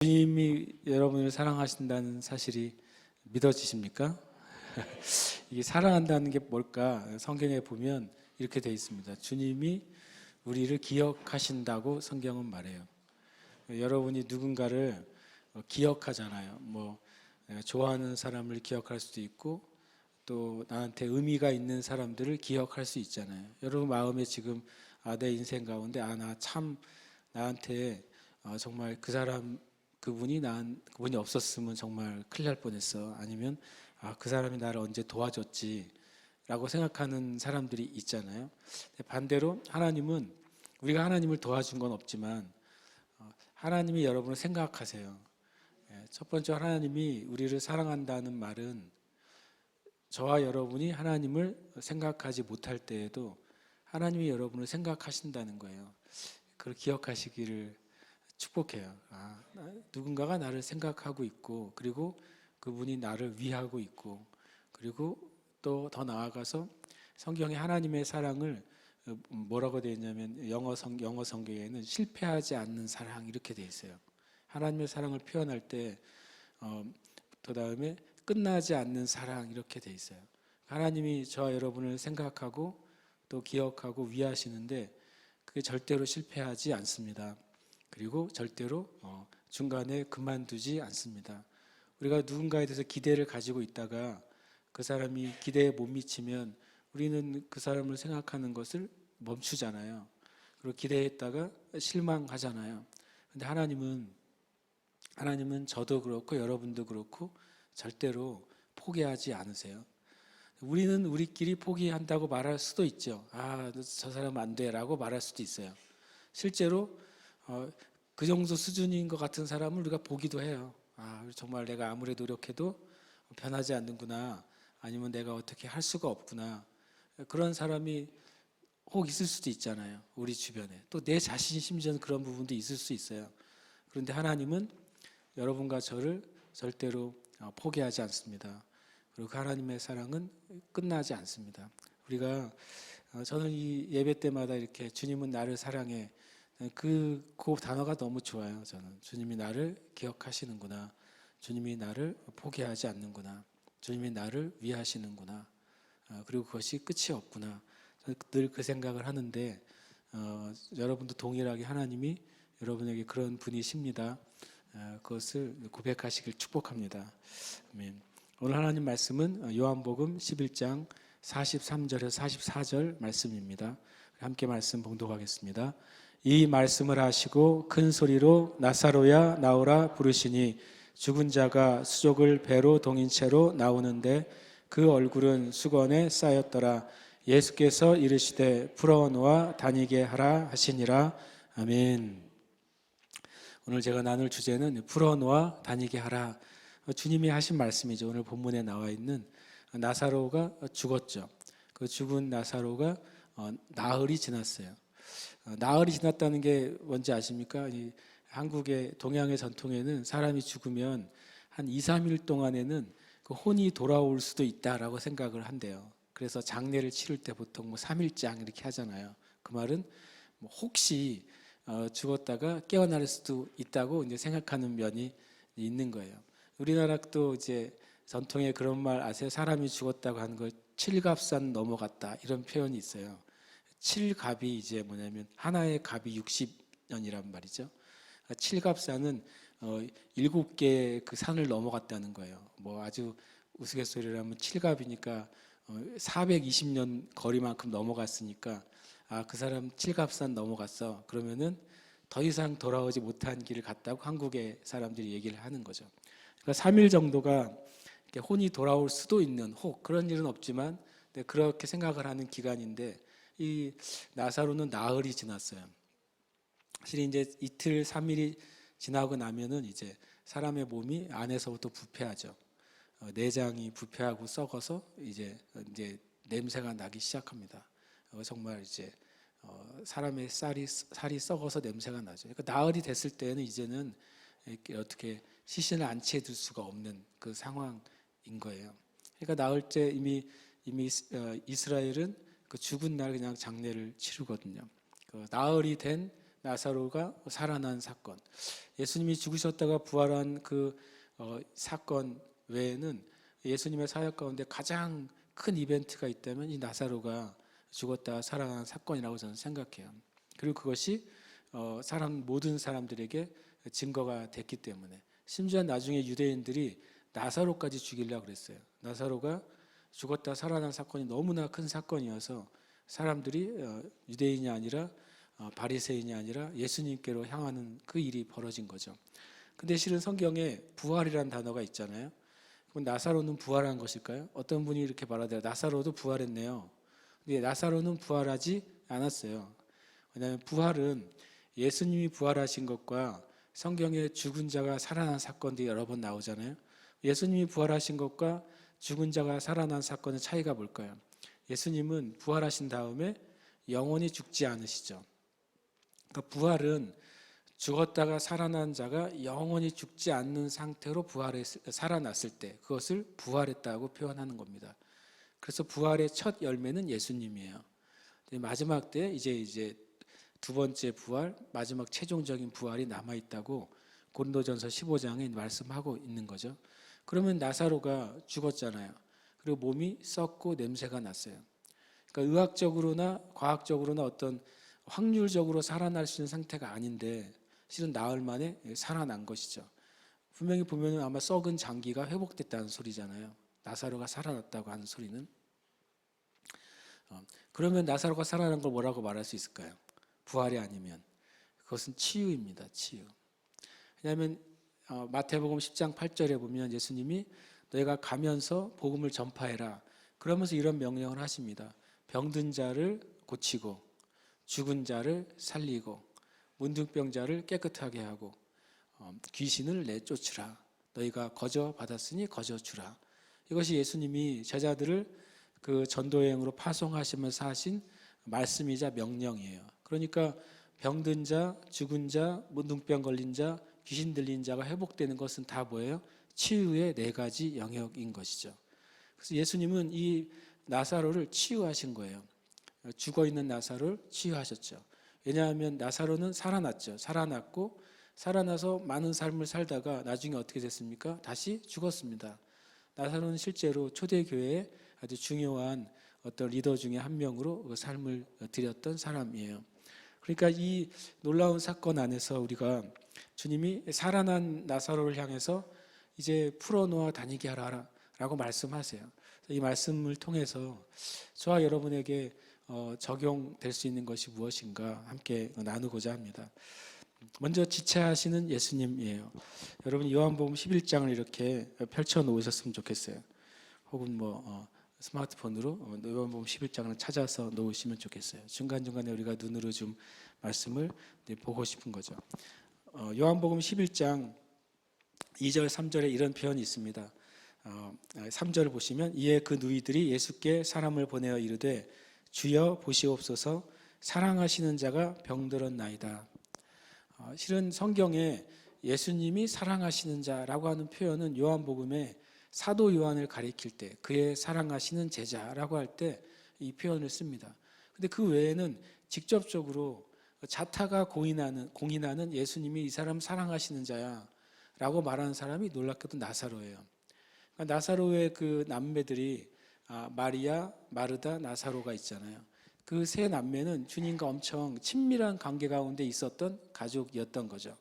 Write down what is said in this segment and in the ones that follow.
주님이 여러분을 사랑하신다는 사실이 믿어지십니까? 이게 사랑한다는 게 뭘까? 성경에 보면 이렇게 되어 있습니다. 주님이 우리를 기억하신다고 성경은 말해요. 여러분이 누군가를 기억하잖아요. 내가 좋아하는 사람을 기억할 수도 있고 또 나한테 의미가 있는 사람들을 기억할 수 있잖아요. 여러분 마음에 지금 내 인생 가운데 나한테 정말 그분이 없었으면 정말 큰일 날 뻔했어. 아니면 그 사람이 나를 언제 도와줬지 라고 생각하는 사람들이 있잖아요. 반대로 하나님은 우리가 하나님을 도와준 건 없지만 하나님이 여러분을 생각하세요. 첫 번째, 하나님이 우리를 사랑한다는 말은 저와 여러분이 하나님을 생각하지 못할 때에도 하나님이 여러분을 생각하신다는 거예요. 그걸 기억하시기를 축복해요. 누군가가 나를 생각하고 있고, 그리고 그분이 나를 위하고 있고, 그리고 또 더 나아가서 성경에 하나님의 사랑을 뭐라고 되어 있냐면 영어 성경에는 실패하지 않는 사랑 이렇게 되어 있어요. 하나님의 사랑을 표현할 때 그 다음에 끝나지 않는 사랑 이렇게 되어 있어요. 하나님이 저와 여러분을 생각하고 또 기억하고 위하시는데 그게 절대로 실패하지 않습니다. 그리고 절대로 중간에 그만두지 않습니다. 우리가 누군가에 대해서 기대를 가지고 있다가 그 사람이 기대에 못 미치면 우리는 그 사람을 생각하는 것을 멈추잖아요. 그리고 기대했다가 실망하잖아요. 근데 하나님은 저도 그렇고 여러분도 그렇고 절대로 포기하지 않으세요. 우리는 우리끼리 포기한다고 말할 수도 있죠. 저 사람 안 돼라고 말할 수도 있어요. 실제로 그 정도 수준인 것 같은 사람을 우리가 보기도 해요. 정말 내가 아무리 노력해도 변하지 않는구나. 아니면 내가 어떻게 할 수가 없구나. 그런 사람이 혹 있을 수도 있잖아요. 우리 주변에. 또 내 자신이 심지어는 그런 부분도 있을 수 있어요. 그런데 하나님은 여러분과 저를 절대로 포기하지 않습니다. 그리고 하나님의 사랑은 끝나지 않습니다. 저는 이 예배 때마다 이렇게 주님은 나를 사랑해. 그 단어가 너무 좋아요. 저는 주님이 나를 기억하시는구나. 주님이 나를 포기하지 않는구나. 주님이 나를 위하시는구나. 그리고 그것이 끝이 없구나. 늘 그 생각을 하는데 여러분도 동일하게 하나님이 여러분에게 그런 분이십니다. 그것을 고백하시길 축복합니다. 아멘. 오늘 하나님 말씀은 요한복음 11장 43절에서 44절 말씀입니다. 함께 말씀 봉독하겠습니다. 이 말씀을 하시고 큰 소리로 나사로야 나오라 부르시니 죽은 자가 수족을 배로 동인 채로 나오는데 그 얼굴은 수건에 쌓였더라. 예수께서 이르시되 풀어 놓아 다니게 하라 하시니라. 아멘. 오늘 제가 나눌 주제는 풀어 놓아 다니게 하라. 주님이 하신 말씀이죠. 오늘 본문에 나와 있는 나사로가 죽었죠. 그 죽은 나사로가 나흘이 지났어요. 나흘이 지났다는 게 뭔지 아십니까? 한국의 동양의 전통에는 사람이 죽으면 한 2, 3일 동안에는 그 혼이 돌아올 수도 있다라고 생각을 한대요. 그래서 장례를 치를 때 보통 3일장 이렇게 하잖아요. 그 말은 혹시 죽었다가 깨어날 수도 있다고 이제 생각하는 면이 있는 거예요. 우리나라도 이제 전통에 그런 말 아세요? 사람이 죽었다고 하는 걸 칠갑산 넘어갔다 이런 표현이 있어요. 칠갑이 이제 뭐냐면 하나의 갑이 60년이란 말이죠. 칠갑산은 7개의 그 산을 넘어갔다는 거예요. 아주 우스갯소리라면 칠갑이니까 420년 거리만큼 넘어갔으니까 그 사람 칠갑산 넘어갔어. 그러면은 더 이상 돌아오지 못한 길을 갔다고 한국의 사람들이 얘기를 하는 거죠. 그러니까 3일 정도가 혼이 돌아올 수도 있는 혹 그런 일은 없지만 그렇게 생각을 하는 기간인데 이 나사로는 나흘이 지났어요. 사실 이제 이틀 3일이 지나고 나면은 이제 사람의 몸이 안에서부터 부패하죠. 내장이 부패하고 썩어서 이제 냄새가 나기 시작합니다. 정말 이제 사람의 살이 썩어서 냄새가 나죠. 그러니까 나흘이 됐을 때는 이제는 어떻게 시신을 안치해둘 수가 없는 그 상황인 거예요. 그러니까 나흘째 이미 이스라엘은 그 죽은 날 그냥 장례를 치르거든요. 그 나흘이 된 나사로가 살아난 사건, 예수님이 죽으셨다가 부활한 그 사건 외에는 예수님의 사역 가운데 가장 큰 이벤트가 있다면 이 나사로가 죽었다가 살아난 사건이라고 저는 생각해요. 그리고 그것이 모든 사람들에게 증거가 됐기 때문에, 심지어 나중에 유대인들이 나사로까지 죽이려고 그랬어요. 나사로가 죽었다 살아난 사건이 너무나 큰 사건이어서 사람들이 유대인이 아니라 바리새인이 아니라 예수님께로 향하는 그 일이 벌어진 거죠. 근데 실은 성경에 부활이라는 단어가 있잖아요. 그럼 나사로는 부활한 것일까요? 어떤 분이 이렇게 말하더라고요. 나사로도 부활했네요. 근데 나사로는 부활하지 않았어요. 왜냐하면 부활은 예수님이 부활하신 것과 성경에 죽은 자가 살아난 사건들이 여러 번 나오잖아요. 예수님이 부활하신 것과 죽은 자가 살아난 사건의 차이가 뭘까요? 예수님은 부활하신 다음에 영원히 죽지 않으시죠. 그러니까 부활은 죽었다가 살아난 자가 영원히 죽지 않는 상태로 살아났을 때 그것을 부활했다고 표현하는 겁니다. 그래서 부활의 첫 열매는 예수님이에요. 마지막 때 이제 두 번째 부활, 마지막 최종적인 부활이 남아 있다고 고린도전서 15장에 말씀하고 있는 거죠. 그러면 나사로가 죽었잖아요. 그리고 몸이 썩고 냄새가 났어요. 그러니까 의학적으로나 과학적으로나 어떤 확률적으로 살아날 수 있는 상태가 아닌데 실은 나흘 만에 살아난 것이죠. 분명히 보면 아마 썩은 장기가 회복됐다는 소리잖아요. 나사로가 살아났다고 하는 소리는. 그러면 나사로가 살아난 걸 뭐라고 말할 수 있을까요? 부활이 아니면 그것은 치유입니다. 치유. 왜냐하면 마태복음 10장 8절에 보면 예수님이 너희가 가면서 복음을 전파해라. 그러면서 이런 명령을 하십니다. 병든 자를 고치고 죽은 자를 살리고 문둥병자를 깨끗하게 하고 귀신을 내쫓으라. 너희가 거저 받았으니 거저 주라. 이것이 예수님이 제자들을 그 전도여행으로 파송하시면서 하신 말씀이자 명령이에요. 그러니까 병든 자, 죽은 자, 문둥병 걸린 자, 귀신 들린 자가 회복되는 것은 다 뭐예요? 치유의 네 가지 영역인 것이죠. 그래서 예수님은 이 나사로를 치유하신 거예요. 죽어있는 나사로를 치유하셨죠. 왜냐하면 나사로는 살아났죠. 살아났고 살아나서 많은 삶을 살다가 나중에 어떻게 됐습니까? 다시 죽었습니다. 나사로는 실제로 초대교회의 아주 중요한 어떤 리더 중에 한 명으로 그 삶을 드렸던 사람이에요. 그러니까 이 놀라운 사건 안에서 우리가 주님이 살아난 나사로를 향해서 이제 풀어놓아 다니게 하라 라고 말씀하세요. 이 말씀을 통해서 저와 여러분에게 적용될 수 있는 것이 무엇인가 함께 나누고자 합니다. 먼저 지체하시는 예수님이에요. 여러분 요한복음 11장을 이렇게 펼쳐 놓으셨으면 좋겠어요. 혹은 스마트폰으로 요한복음 11장을 찾아서 놓으시면 좋겠어요. 중간중간에 우리가 눈으로 좀 말씀을 보고 싶은 거죠. 요한복음 11장 2절 3절에 이런 표현이 있습니다. 3절을 보시면 이에 그 누이들이 예수께 사람을 보내어 이르되 주여 보시옵소서 사랑하시는 자가 병들었나이다. 실은 성경에 예수님이 사랑하시는 자라고 하는 표현은 요한복음에 사도 요한을 가리킬 때 그의 사랑하시는 제자라고 할 때 이 표현을 씁니다. 근데 그 외에는 직접적으로 자타가 공인하는 예수님이 이 사람 사랑하시는 자야 라고 말하는 사람이 놀랍게도 나사로예요. 그러니까 나사로의 그 남매들이 마리아, 마르다, 나사로가 있잖아요. 그 세 남매는 주님과 엄청 친밀한 관계 가운데 있었던 가족이었던 거죠.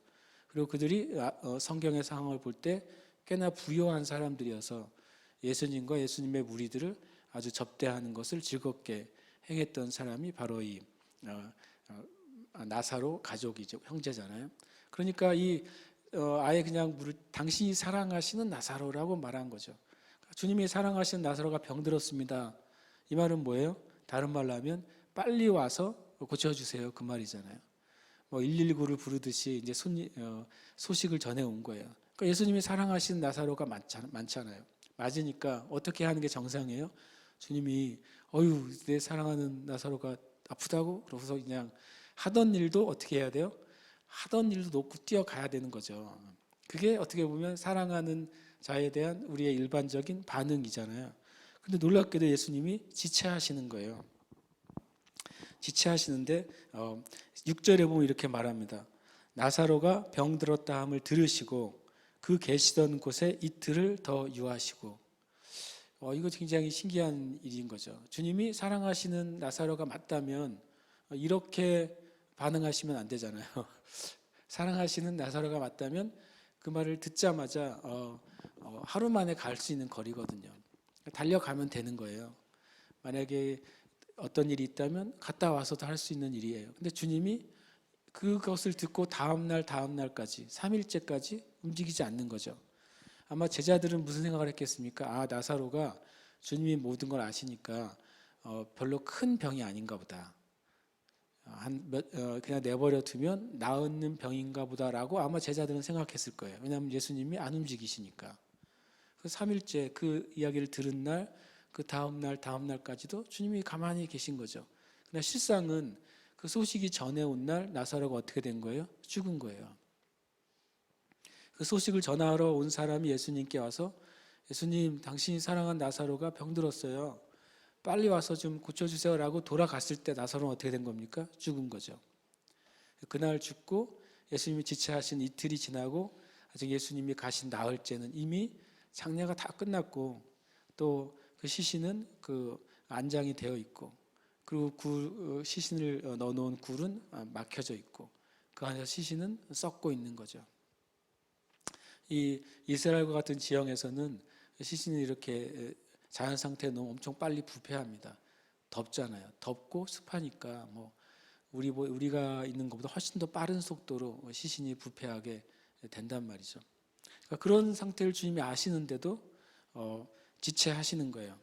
그리고 그들이 성경의 상황을 볼 때 꽤나 부유한 사람들이어서 예수님과 예수님의 무리들을 아주 접대하는 것을 즐겁게 행했던 사람이 바로 이 나사로 가족이죠. 형제잖아요. 그러니까 아예 그냥 당신이 사랑하시는 나사로라고 말한 거죠. 주님이 사랑하시는 나사로가 병들었습니다. 이 말은 뭐예요? 다른 말로 하면 빨리 와서 고쳐주세요. 그 말이잖아요. 119를 부르듯이 이제 소식을 전해온 거예요. 그러니까 예수님이 사랑하시는 나사로가 많잖아요. 맞으니까 어떻게 하는 게 정상이에요? 주님이 내 사랑하는 나사로가 아프다고? 그러고서 그냥 하던 일도 어떻게 해야 돼요? 하던 일도 놓고 뛰어가야 되는 거죠. 그게 어떻게 보면 사랑하는 자에 대한 우리의 일반적인 반응이잖아요. 근데 놀랍게도 예수님이 지체하시는 거예요. 지체하시는데 6절에 보면 이렇게 말합니다. 나사로가 병들었다 함을 들으시고 그 계시던 곳에 이틀을 더 유하시고. 이거 굉장히 신기한 일인 거죠. 주님이 사랑하시는 나사로가 맞다면 이렇게 반응하시면 안 되잖아요. 사랑하시는 나사로가 맞다면 그 말을 듣자마자 하루 만에 갈 수 있는 거리거든요. 달려가면 되는 거예요. 만약에 어떤 일이 있다면 갔다 와서도 할 수 있는 일이에요. 근데 주님이 그것을 듣고 다음날까지 3일째까지 움직이지 않는 거죠. 아마 제자들은 무슨 생각을 했겠습니까? 나사로가 주님이 모든 걸 아시니까 별로 큰 병이 아닌가 보다. 그냥 내버려 두면 나은 병인가 보다라고 아마 제자들은 생각했을 거예요. 왜냐하면 예수님이 안 움직이시니까. 그 3일째 그 이야기를 들은 날, 그 다음날까지도 주님이 가만히 계신 거죠. 그러나 실상은 그 소식이 전해 온 날 나사로가 어떻게 된 거예요? 죽은 거예요. 그 소식을 전하러 온 사람이 예수님께 와서 예수님, 당신이 사랑한 나사로가 병들었어요. 빨리 와서 좀 고쳐주세요라고 돌아갔을 때 나사로는 어떻게 된 겁니까? 죽은 거죠. 그날 죽고 예수님이 지체하신 이틀이 지나고 아직 예수님이 가신 나흘째는 이미 장례가 다 끝났고 또 그 시신은 그 안장이 되어 있고 그리고 시신을 넣어놓은 굴은 막혀져 있고 그 안에서 시신은 썩고 있는 거죠. 이 이스라엘과 같은 지형에서는 시신이 이렇게 자연 상태에 놓으면 엄청 빨리 부패합니다. 덥잖아요. 덥고 습하니까 우리가 있는 것보다 훨씬 더 빠른 속도로 시신이 부패하게 된단 말이죠. 그러니까 그런 상태를 주님이 아시는데도 지체하시는 거예요.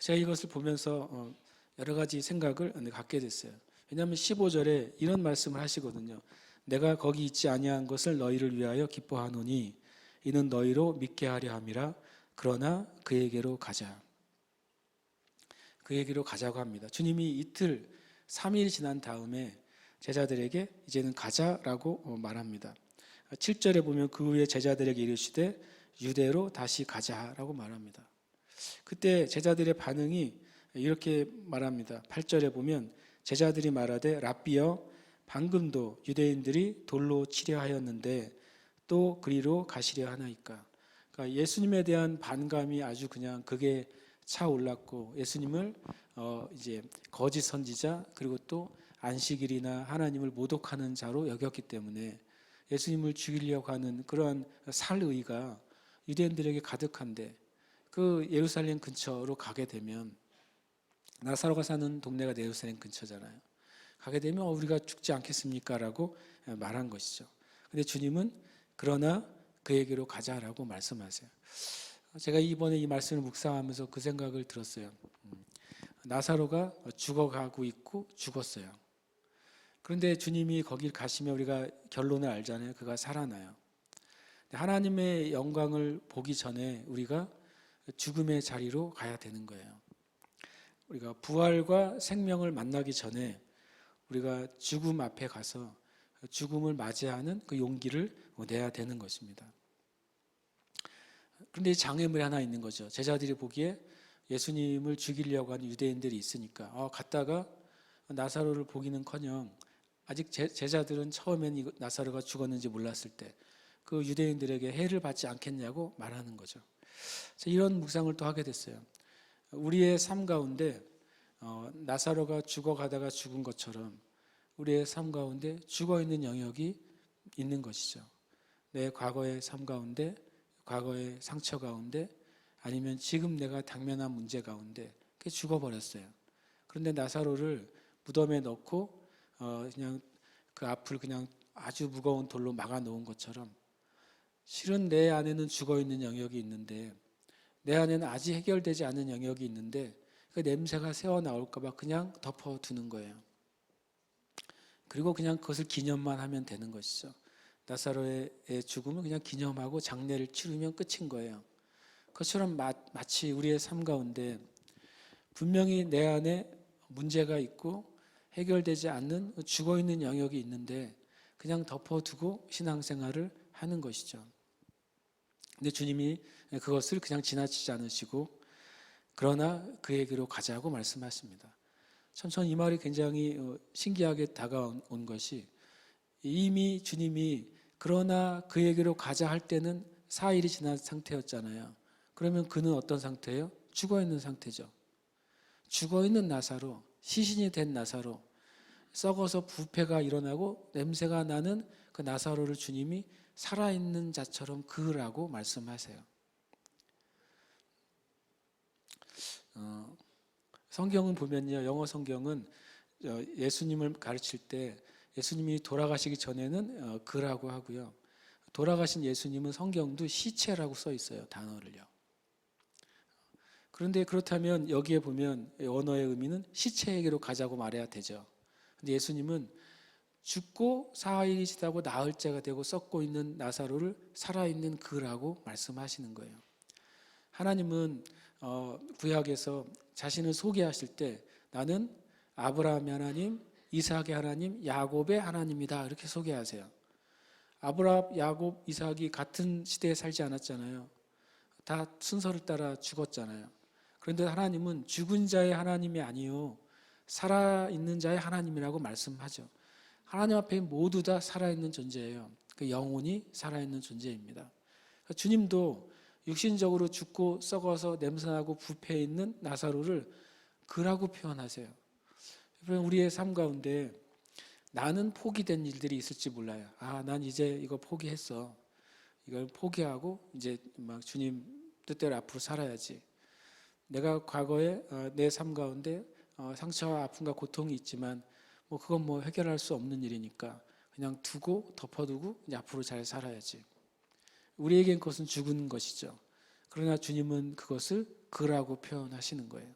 제가 이것을 보면서 여러 가지 생각을 갖게 됐어요. 왜냐하면 15절에 이런 말씀을 하시거든요. 내가 거기 있지 아니한 것을 너희를 위하여 기뻐하노니 이는 너희로 믿게 하려 함이라. 그러나 그에게로 가자. 그에게로 가자고 합니다. 주님이 이틀 3일 지난 다음에 제자들에게 이제는 가자라고 말합니다. 7절에 보면 그 후에 제자들에게 이르시되 유대로 다시 가자라고 말합니다. 그때 제자들의 반응이 이렇게 말합니다. 8절에 보면 제자들이 말하되 랍비여 방금도 유대인들이 돌로 치려 하였는데 또 그리로 가시려 하나이까. 그러니까 예수님에 대한 반감이 아주 그냥 극에 차올랐고 예수님을 이제 거짓 선지자 그리고 또 안식일이나 하나님을 모독하는 자로 여겼기 때문에 예수님을 죽이려고 하는 그러한 살의가 유대인들에게 가득한데 그 예루살렘 근처로 가게 되면 나사로가 사는 동네가 예루살렘 근처잖아요. 가게 되면 우리가 죽지 않겠습니까? 라고 말한 것이죠. 근데 주님은 그러나 그에게로 가자라고 말씀하세요. 제가 이번에 이 말씀을 묵상하면서 그 생각을 들었어요. 나사로가 죽어가고 있고 죽었어요. 그런데 주님이 거길 가시면 우리가 결론을 알잖아요. 그가 살아나요. 하나님의 영광을 보기 전에 우리가 죽음의 자리로 가야 되는 거예요. 우리가 부활과 생명을 만나기 전에 우리가 죽음 앞에 가서 죽음을 맞이하는 그 용기를 내야 되는 것입니다. 그런데 장애물이 하나 있는 거죠. 제자들이 보기에 예수님을 죽이려고 하는 유대인들이 있으니까 갔다가 나사로를 보기는커녕 아직 제자들은 처음엔 나사로가 죽었는지 몰랐을 때 그 유대인들에게 해를 받지 않겠냐고 말하는 거죠. 이런 묵상을 또 하게 됐어요. 우리의 삶 가운데 나사로가 죽어가다가 죽은 것처럼 우리의 삶 가운데 죽어있는 영역이 있는 것이죠. 내 과거의 삶 가운데, 과거의 상처 가운데, 아니면 지금 내가 당면한 문제 가운데 그게 죽어버렸어요. 그런데 나사로를 무덤에 넣고 그냥 그 앞을 그냥 아주 무거운 돌로 막아 놓은 것처럼 실은 내 안에는 죽어있는 영역이 있는데 내 안에는 아직 해결되지 않은 영역이 있는데 그 냄새가 새어나올까 봐 그냥 덮어두는 거예요. 그리고 그냥 그것을 기념만 하면 되는 것이죠. 나사로의 죽음을 그냥 기념하고 장례를 치르면 끝인 거예요. 그것처럼 마치 우리의 삶 가운데 분명히 내 안에 문제가 있고 해결되지 않는 죽어있는 영역이 있는데 그냥 덮어두고 신앙생활을 하는 것이죠. 근데 주님이 그것을 그냥 지나치지 않으시고 그러나 그에게로 가자고 말씀하십니다. 참 저는 이 말이 굉장히 신기하게 다가온 것이, 이미 주님이 그러나 그에게로 가자 할 때는 4일이 지난 상태였잖아요. 그러면 그는 어떤 상태예요? 죽어있는 상태죠. 죽어있는 나사로, 시신이 된 나사로, 썩어서 부패가 일어나고 냄새가 나는 그 나사로를 주님이 살아있는 자처럼 그으라고 말씀하세요. 성경은 보면요, 영어 성경은 예수님을 가르칠 때 예수님이 돌아가시기 전에는 그라고 하고요, 돌아가신 예수님은 성경도 시체라고 써 있어요, 단어를요. 그런데 그렇다면 여기에 보면 언어의 의미는 시체에게로 가자고 말해야 되죠. 근데 예수님은 죽고 4일이 지나고 나흘째가 되고 썩고 있는 나사로를 살아있는 그라고 말씀하시는 거예요. 하나님은 구약에서 자신을 소개하실 때 나는 아브라함의 하나님, 이삭의 하나님, 야곱의 하나님이다 이렇게 소개하세요. 아브라함, 야곱, 이삭이 같은 시대에 살지 않았잖아요. 다 순서를 따라 죽었잖아요. 그런데 하나님은 죽은 자의 하나님이 아니요 살아있는 자의 하나님이라고 말씀하죠. 하나님 앞에 모두 다 살아있는 존재예요. 그 영혼이 살아있는 존재입니다. 주님도 육신적으로 죽고 썩어서 냄새나고 부패해 있는 나사로를 그라고 표현하세요. 우리의 삶 가운데 나는 포기된 일들이 있을지 몰라요. 난 이제 이거 포기했어. 이걸 포기하고 이제 막 주님 뜻대로 앞으로 살아야지. 내가 과거에 내 삶 가운데 상처와 아픔과 고통이 있지만 그건 해결할 수 없는 일이니까 그냥 두고 덮어두고 이제 앞으로 잘 살아야지. 우리에겐 그것은 죽은 것이죠. 그러나 주님은 그것을 그라고 표현하시는 거예요.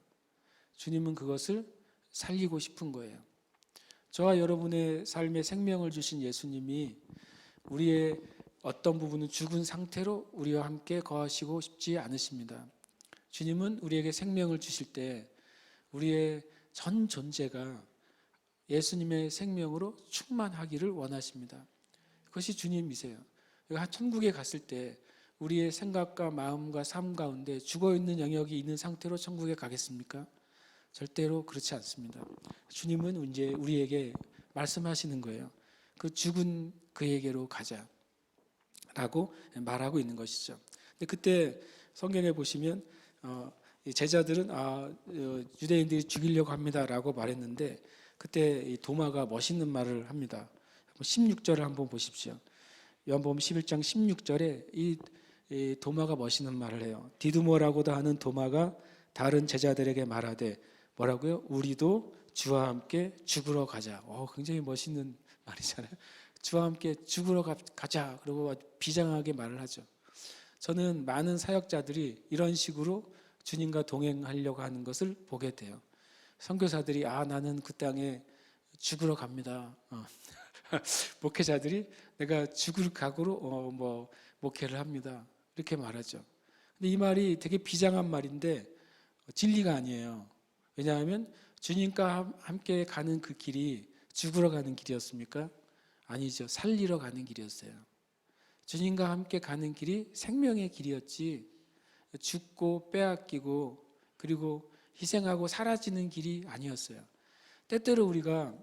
주님은 그것을 살리고 싶은 거예요. 저와 여러분의 삶에 생명을 주신 예수님이 우리의 어떤 부분은 죽은 상태로 우리와 함께 거하시고 싶지 않으십니다. 주님은 우리에게 생명을 주실 때 우리의 전 존재가 예수님의 생명으로 충만하기를 원하십니다. 그것이 주님이세요. 천국에 갔을 때 우리의 생각과 마음과 삶 가운데 죽어있는 영역이 있는 상태로 천국에 가겠습니까? 절대로 그렇지 않습니다. 주님은 이제 우리에게 말씀하시는 거예요. 그 죽은 그에게로 가자라고 말하고 있는 것이죠. 근데 그때 성경에 보시면 제자들은 유대인들이 죽이려고 합니다라고 말했는데 그때 도마가 멋있는 말을 합니다. 16절을 한번 보십시오. 요한복음 11장 16절에 이 도마가 멋있는 말을 해요. 디두모라고도 하는 도마가 다른 제자들에게 말하되 뭐라고요? 우리도 주와 함께 죽으러 가자. 굉장히 멋있는 말이잖아요. 주와 함께 죽으러 가자. 그리고 비장하게 말을 하죠. 저는 많은 사역자들이 이런 식으로 주님과 동행하려고 하는 것을 보게 돼요. 선교사들이 나는 그 땅에 죽으러 갑니다. 목회자들이 내가 죽을 각오로 목회를 합니다. 이렇게 말하죠. 근데 이 말이 되게 비장한 말인데 진리가 아니에요. 왜냐하면 주님과 함께 가는 그 길이 죽으러 가는 길이었습니까? 아니죠. 살리러 가는 길이었어요. 주님과 함께 가는 길이 생명의 길이었지 죽고 빼앗기고 그리고 희생하고 사라지는 길이 아니었어요. 때때로 우리가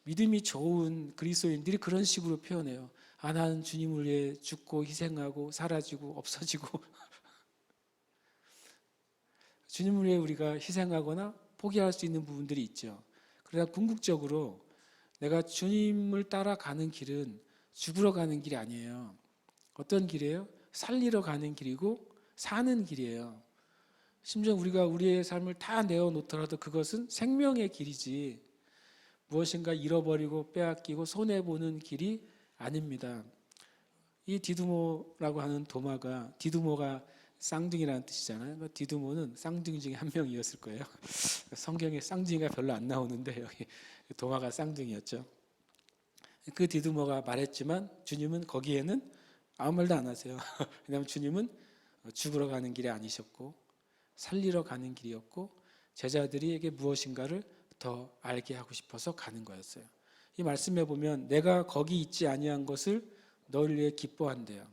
믿음이 좋은 그리스도인들이 그런 식으로 표현해요. 나는 주님을 위해 죽고 희생하고 사라지고 없어지고 주님을 위해 우리가 희생하거나 포기할 수 있는 부분들이 있죠. 그러나 궁극적으로 내가 주님을 따라가는 길은 죽으러 가는 길이 아니에요. 어떤 길이에요? 살리러 가는 길이고 사는 길이에요. 심지어 우리가 우리의 삶을 다 내어놓더라도 그것은 생명의 길이지 무엇인가 잃어버리고 빼앗기고 손해보는 길이 아닙니다. 이 디두모라고 하는 도마가, 디두모가 쌍둥이라는 뜻이잖아요. 디두모는 쌍둥이 중에 한 명이었을 거예요. 성경에 쌍둥이가 별로 안 나오는데 여기 도마가 쌍둥이였죠. 그 디두모가 말했지만 주님은 거기에는 아무 말도 안 하세요. 왜냐하면 주님은 죽으러 가는 길이 아니셨고 살리러 가는 길이었고 제자들에게 무엇인가를 더 알게 하고 싶어서 가는 거였어요. 이 말씀에 보면 내가 거기 있지 아니한 것을 너를 위해 기뻐한대요.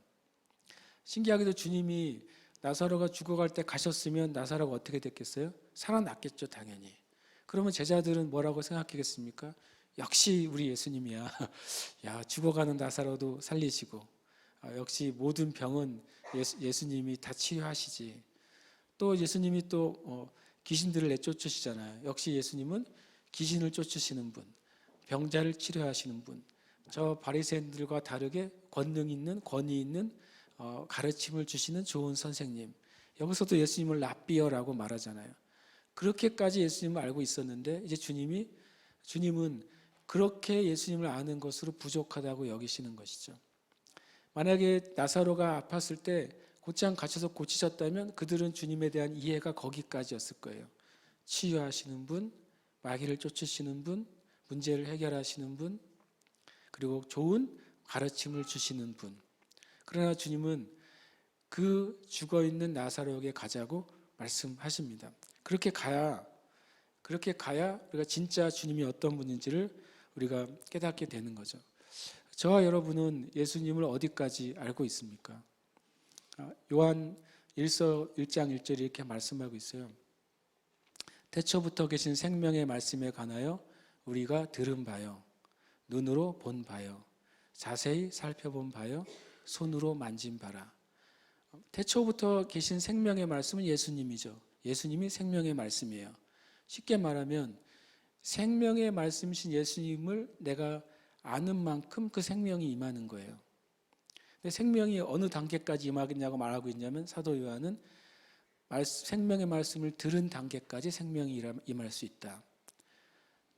신기하게도 주님이 나사로가 죽어갈 때 가셨으면 나사로가 어떻게 됐겠어요? 살아났겠죠, 당연히. 그러면 제자들은 뭐라고 생각하겠습니까? 역시 우리 예수님이야. 야, 죽어가는 나사로도 살리시고, 역시 모든 병은 예수님이 다 치유하시지. 또 예수님이 또 귀신들을 내쫓으시잖아요. 역시 예수님은 귀신을 쫓으시는 분, 병자를 치료하시는 분, 저 바리새인들과 다르게 권위 있는 가르침을 주시는 좋은 선생님. 여기서도 예수님을 랍비어라고 말하잖아요. 그렇게까지 예수님을 알고 있었는데 이제 주님은 그렇게 예수님을 아는 것으로 부족하다고 여기시는 것이죠. 만약에 나사로가 아팠을 때 곧장 갇혀서 고치셨다면 그들은 주님에 대한 이해가 거기까지였을 거예요. 치유하시는 분, 마귀를 쫓으시는 분, 문제를 해결하시는 분, 그리고 좋은 가르침을 주시는 분. 그러나 주님은 그 죽어있는 나사로에게 가자고 말씀하십니다. 그렇게 가야 우리가 진짜 주님이 어떤 분인지를 우리가 깨닫게 되는 거죠. 저와 여러분은 예수님을 어디까지 알고 있습니까? 요한 1서 1장 1절이 이렇게 말씀하고 있어요. 태초부터 계신 생명의 말씀에 관하여 우리가 들은 바요, 눈으로 본 바요, 자세히 살펴본 바요, 손으로 만진 바라. 태초부터 계신 생명의 말씀은 예수님이죠. 예수님이 생명의 말씀이에요. 쉽게 말하면 생명의 말씀이신 예수님을 내가 아는 만큼 그 생명이 임하는 거예요. 근데 생명이 어느 단계까지 임하겠냐고 말하고 있냐면 사도 요한은 생명의 말씀을 들은 단계까지 생명이 임할 수 있다.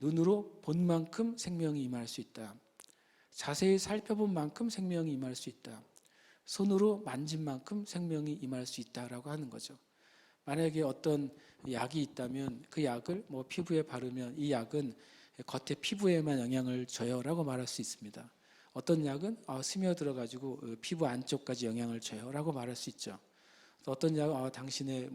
눈으로 본 만큼 생명이 임할 수 있다. 자세히 살펴본 만큼 생명이 임할 수 있다. 손으로 만진 만큼 생명이 임할 수 있다라고 하는 거죠. 만약에 어떤 약이 있다면 그 약을 피부에 바르면 이 약은 겉에 피부에만 영향을 줘요라고 말할 수 있습니다. 어떤 약은 스며들어 가지고 피부 안쪽까지 영향을 줘요라고 말할 수 있죠. 또 어떤 약은 당신의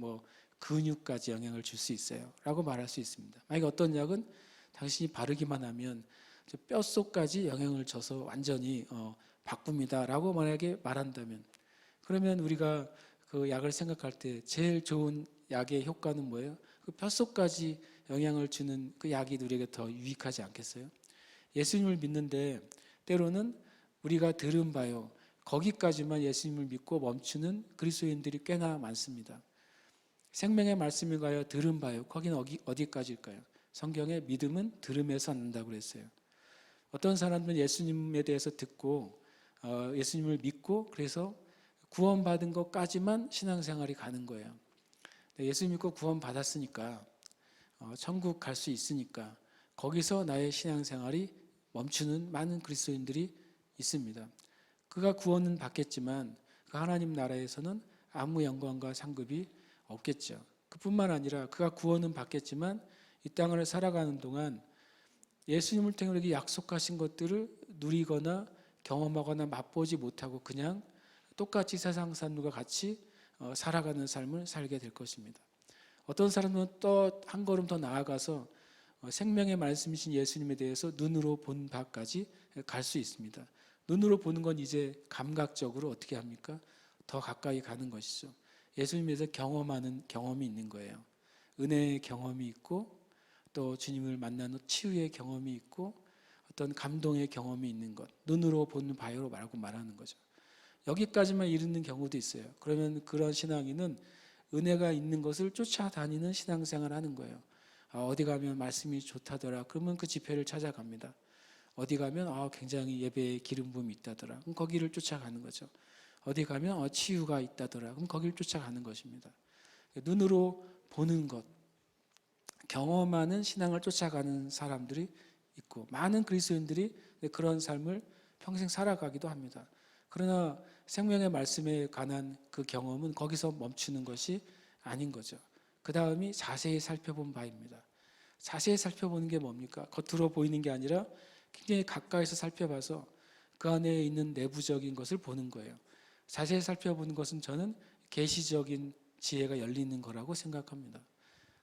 근육까지 영향을 줄 수 있어요라고 말할 수 있습니다. 만약에 어떤 약은 당신이 바르기만 하면 뼛속까지 영향을 줘서 완전히 바꿉니다라고 만약에 말한다면, 그러면 우리가 그 약을 생각할 때 제일 좋은 약의 효과는 뭐예요? 그 뼛속까지 영향을 주는 그 약이 우리에게 더 유익하지 않겠어요? 예수님을 믿는데 때로는 우리가 들은 바요, 거기까지만 예수님을 믿고 멈추는 그리스도인들이 꽤나 많습니다. 생명의 말씀을 가여 들은 바요, 거기는 어디까지일까요? 성경에 믿음은 들음에서 난다고 그랬어요. 어떤 사람들은 예수님에 대해서 듣고 예수님을 믿고 그래서 구원받은 것까지만 신앙생활이 가는 거예요. 예수 믿고 구원받았으니까 천국 갈 수 있으니까 거기서 나의 신앙생활이 멈추는 많은 그리스도인들이 있습니다. 그가 구원은 받겠지만 그 하나님 나라에서는 아무 영광과 상급이 없겠죠. 그뿐만 아니라 그가 구원은 받겠지만 이 땅을 살아가는 동안 예수님을 통해 우리에게 약속하신 것들을 누리거나 경험하거나 맛보지 못하고 그냥 똑같이 세상 사람들과 같이 살아가는 삶을 살게 될 것입니다. 어떤 사람은 또 한 걸음 더 나아가서 생명의 말씀이신 예수님에 대해서 눈으로 본 바까지 갈 수 있습니다. 눈으로 보는 건 이제 감각적으로 어떻게 합니까? 더 가까이 가는 것이죠. 예수님에 대해서 경험하는 경험이 있는 거예요. 은혜의 경험이 있고 또 주님을 만나는 치유의 경험이 있고 어떤 감동의 경험이 있는 것, 눈으로 보는 바요로 말하는 거죠. 여기까지만 이르는 경우도 있어요. 그러면 그런 신앙인은 은혜가 있는 것을 쫓아다니는 신앙생활을 하는 거예요. 어디 가면 말씀이 좋다더라. 그러면 그 집회를 찾아갑니다. 어디 가면 굉장히 예배에 기름 부음이 있다더라. 그럼 거기를 쫓아가는 거죠. 어디 가면 치유가 있다더라. 그럼 거기를 쫓아가는 것입니다. 눈으로 보는 것, 경험하는 신앙을 쫓아가는 사람들이 있고 많은 그리스도인들이 그런 삶을 평생 살아가기도 합니다. 그러나 생명의 말씀에 관한 그 경험은 거기서 멈추는 것이 아닌 거죠. 그 다음이 자세히 살펴본 바입니다. 자세히 살펴보는 게 뭡니까? 겉으로 보이는 게 아니라 굉장히 가까이서 살펴봐서 그 안에 있는 내부적인 것을 보는 거예요. 자세히 살펴보는 것은 저는 계시적인 지혜가 열리는 거라고 생각합니다.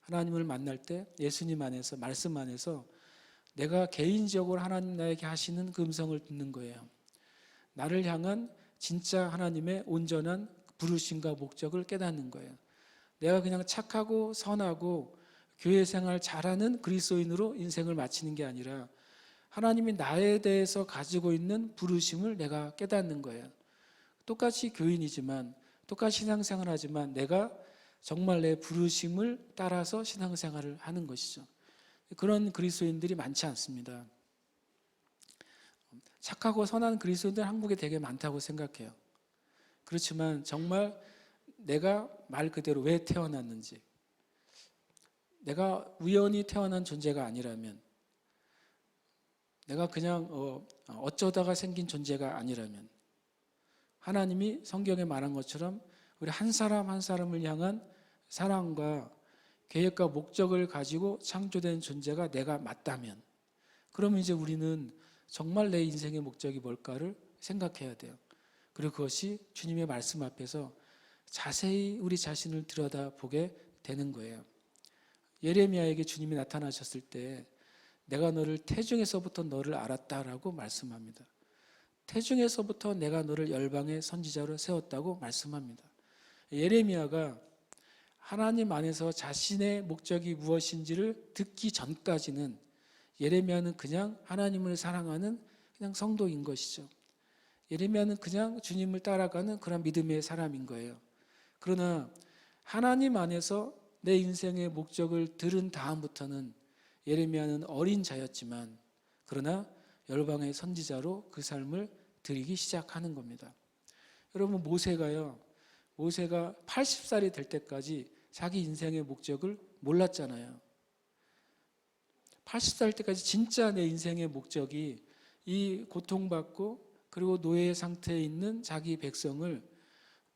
하나님을 만날 때 예수님 안에서, 말씀 안에서 내가 개인적으로 하나님 나에게 하시는 그 음성을 듣는 거예요. 나를 향한 진짜 하나님의 온전한 부르심과 목적을 깨닫는 거예요. 내가 그냥 착하고 선하고 교회 생활 잘하는 그리스도인으로 인생을 마치는 게 아니라 하나님이 나에 대해서 가지고 있는 부르심을 내가 깨닫는 거예요. 똑같이 교인이지만, 똑같이 신앙생활 하지만 내가 정말 내 부르심을 따라서 신앙생활을 하는 것이죠. 그런 그리스도인들이 많지 않습니다. 착하고 선한 그리스도인들 한국에 되게 많다고 생각해요. 그렇지만 정말 내가 말 그대로 왜 태어났는지, 내가 우연히 태어난 존재가 아니라면, 내가 그냥 어쩌다가 생긴 존재가 아니라면, 하나님이 성경에 말한 것처럼 우리 한 사람 한 사람을 향한 사랑과 계획과 목적을 가지고 창조된 존재가 내가 맞다면, 그러면 이제 우리는 정말 내 인생의 목적이 뭘까를 생각해야 돼요. 그리고 그것이 주님의 말씀 앞에서 자세히 우리 자신을 들여다보게 되는 거예요. 예레미야에게 주님이 나타나셨을 때 내가 너를 태중에서부터 너를 알았다라고 말씀합니다. 태중에서부터 내가 너를 열방의 선지자로 세웠다고 말씀합니다. 예레미야가 하나님 안에서 자신의 목적이 무엇인지를 듣기 전까지는 예레미야는 그냥 하나님을 사랑하는 그냥 성도인 것이죠. 예레미야는 그냥 주님을 따라가는 그런 믿음의 사람인 거예요. 그러나 하나님 안에서 내 인생의 목적을 들은 다음부터는 예레미야는 어린 자였지만, 그러나 열방의 선지자로 그 삶을 드리기 시작하는 겁니다. 여러분, 모세가 80살이 될 때까지 자기 인생의 목적을 몰랐잖아요. 80살 때까지 진짜 내 인생의 목적이 이 고통받고 그리고 노예 상태에 있는 자기 백성을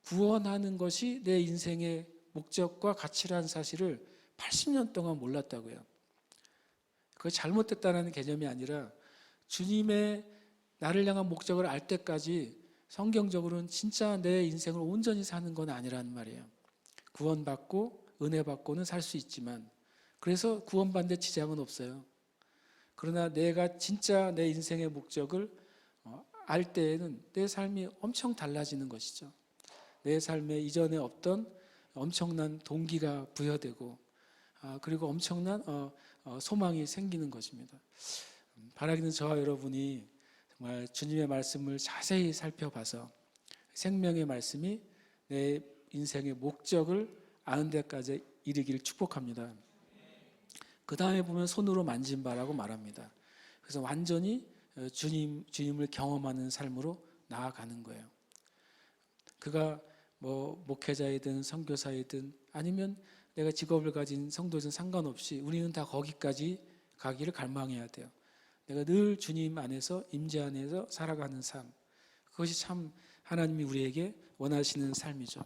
구원하는 것이 내 인생의 목적과 가치라는 사실을 80년 동안 몰랐다고요. 그거 잘못됐다는 개념이 아니라 주님의 나를 향한 목적을 알 때까지 성경적으로는 진짜 내 인생을 온전히 사는 건 아니라는 말이에요. 구원받고 은혜 받고는 살 수 있지만, 그래서 구원받는 데 지장은 없어요. 그러나 내가 진짜 내 인생의 목적을 알 때에는 내 삶이 엄청 달라지는 것이죠. 내 삶에 이전에 없던 엄청난 동기가 부여되고, 그리고 엄청난 소망이 생기는 것입니다. 바라기는 저와 여러분이 정말 주님의 말씀을 자세히 살펴봐서 생명의 말씀이 내 인생의 목적을 아는 데까지 이르기를 축복합니다. 그 다음에 보면 손으로 만진 바라고 말합니다. 그래서 완전히 주님을 경험하는 삶으로 나아가는 거예요. 그가 목회자이든 선교사이든 아니면 내가 직업을 가진 성도든 상관없이 우리는 다 거기까지 가기를 갈망해야 돼요. 내가 늘 주님 안에서, 임재 안에서 살아가는 삶, 그것이 참 하나님이 우리에게 원하시는 삶이죠.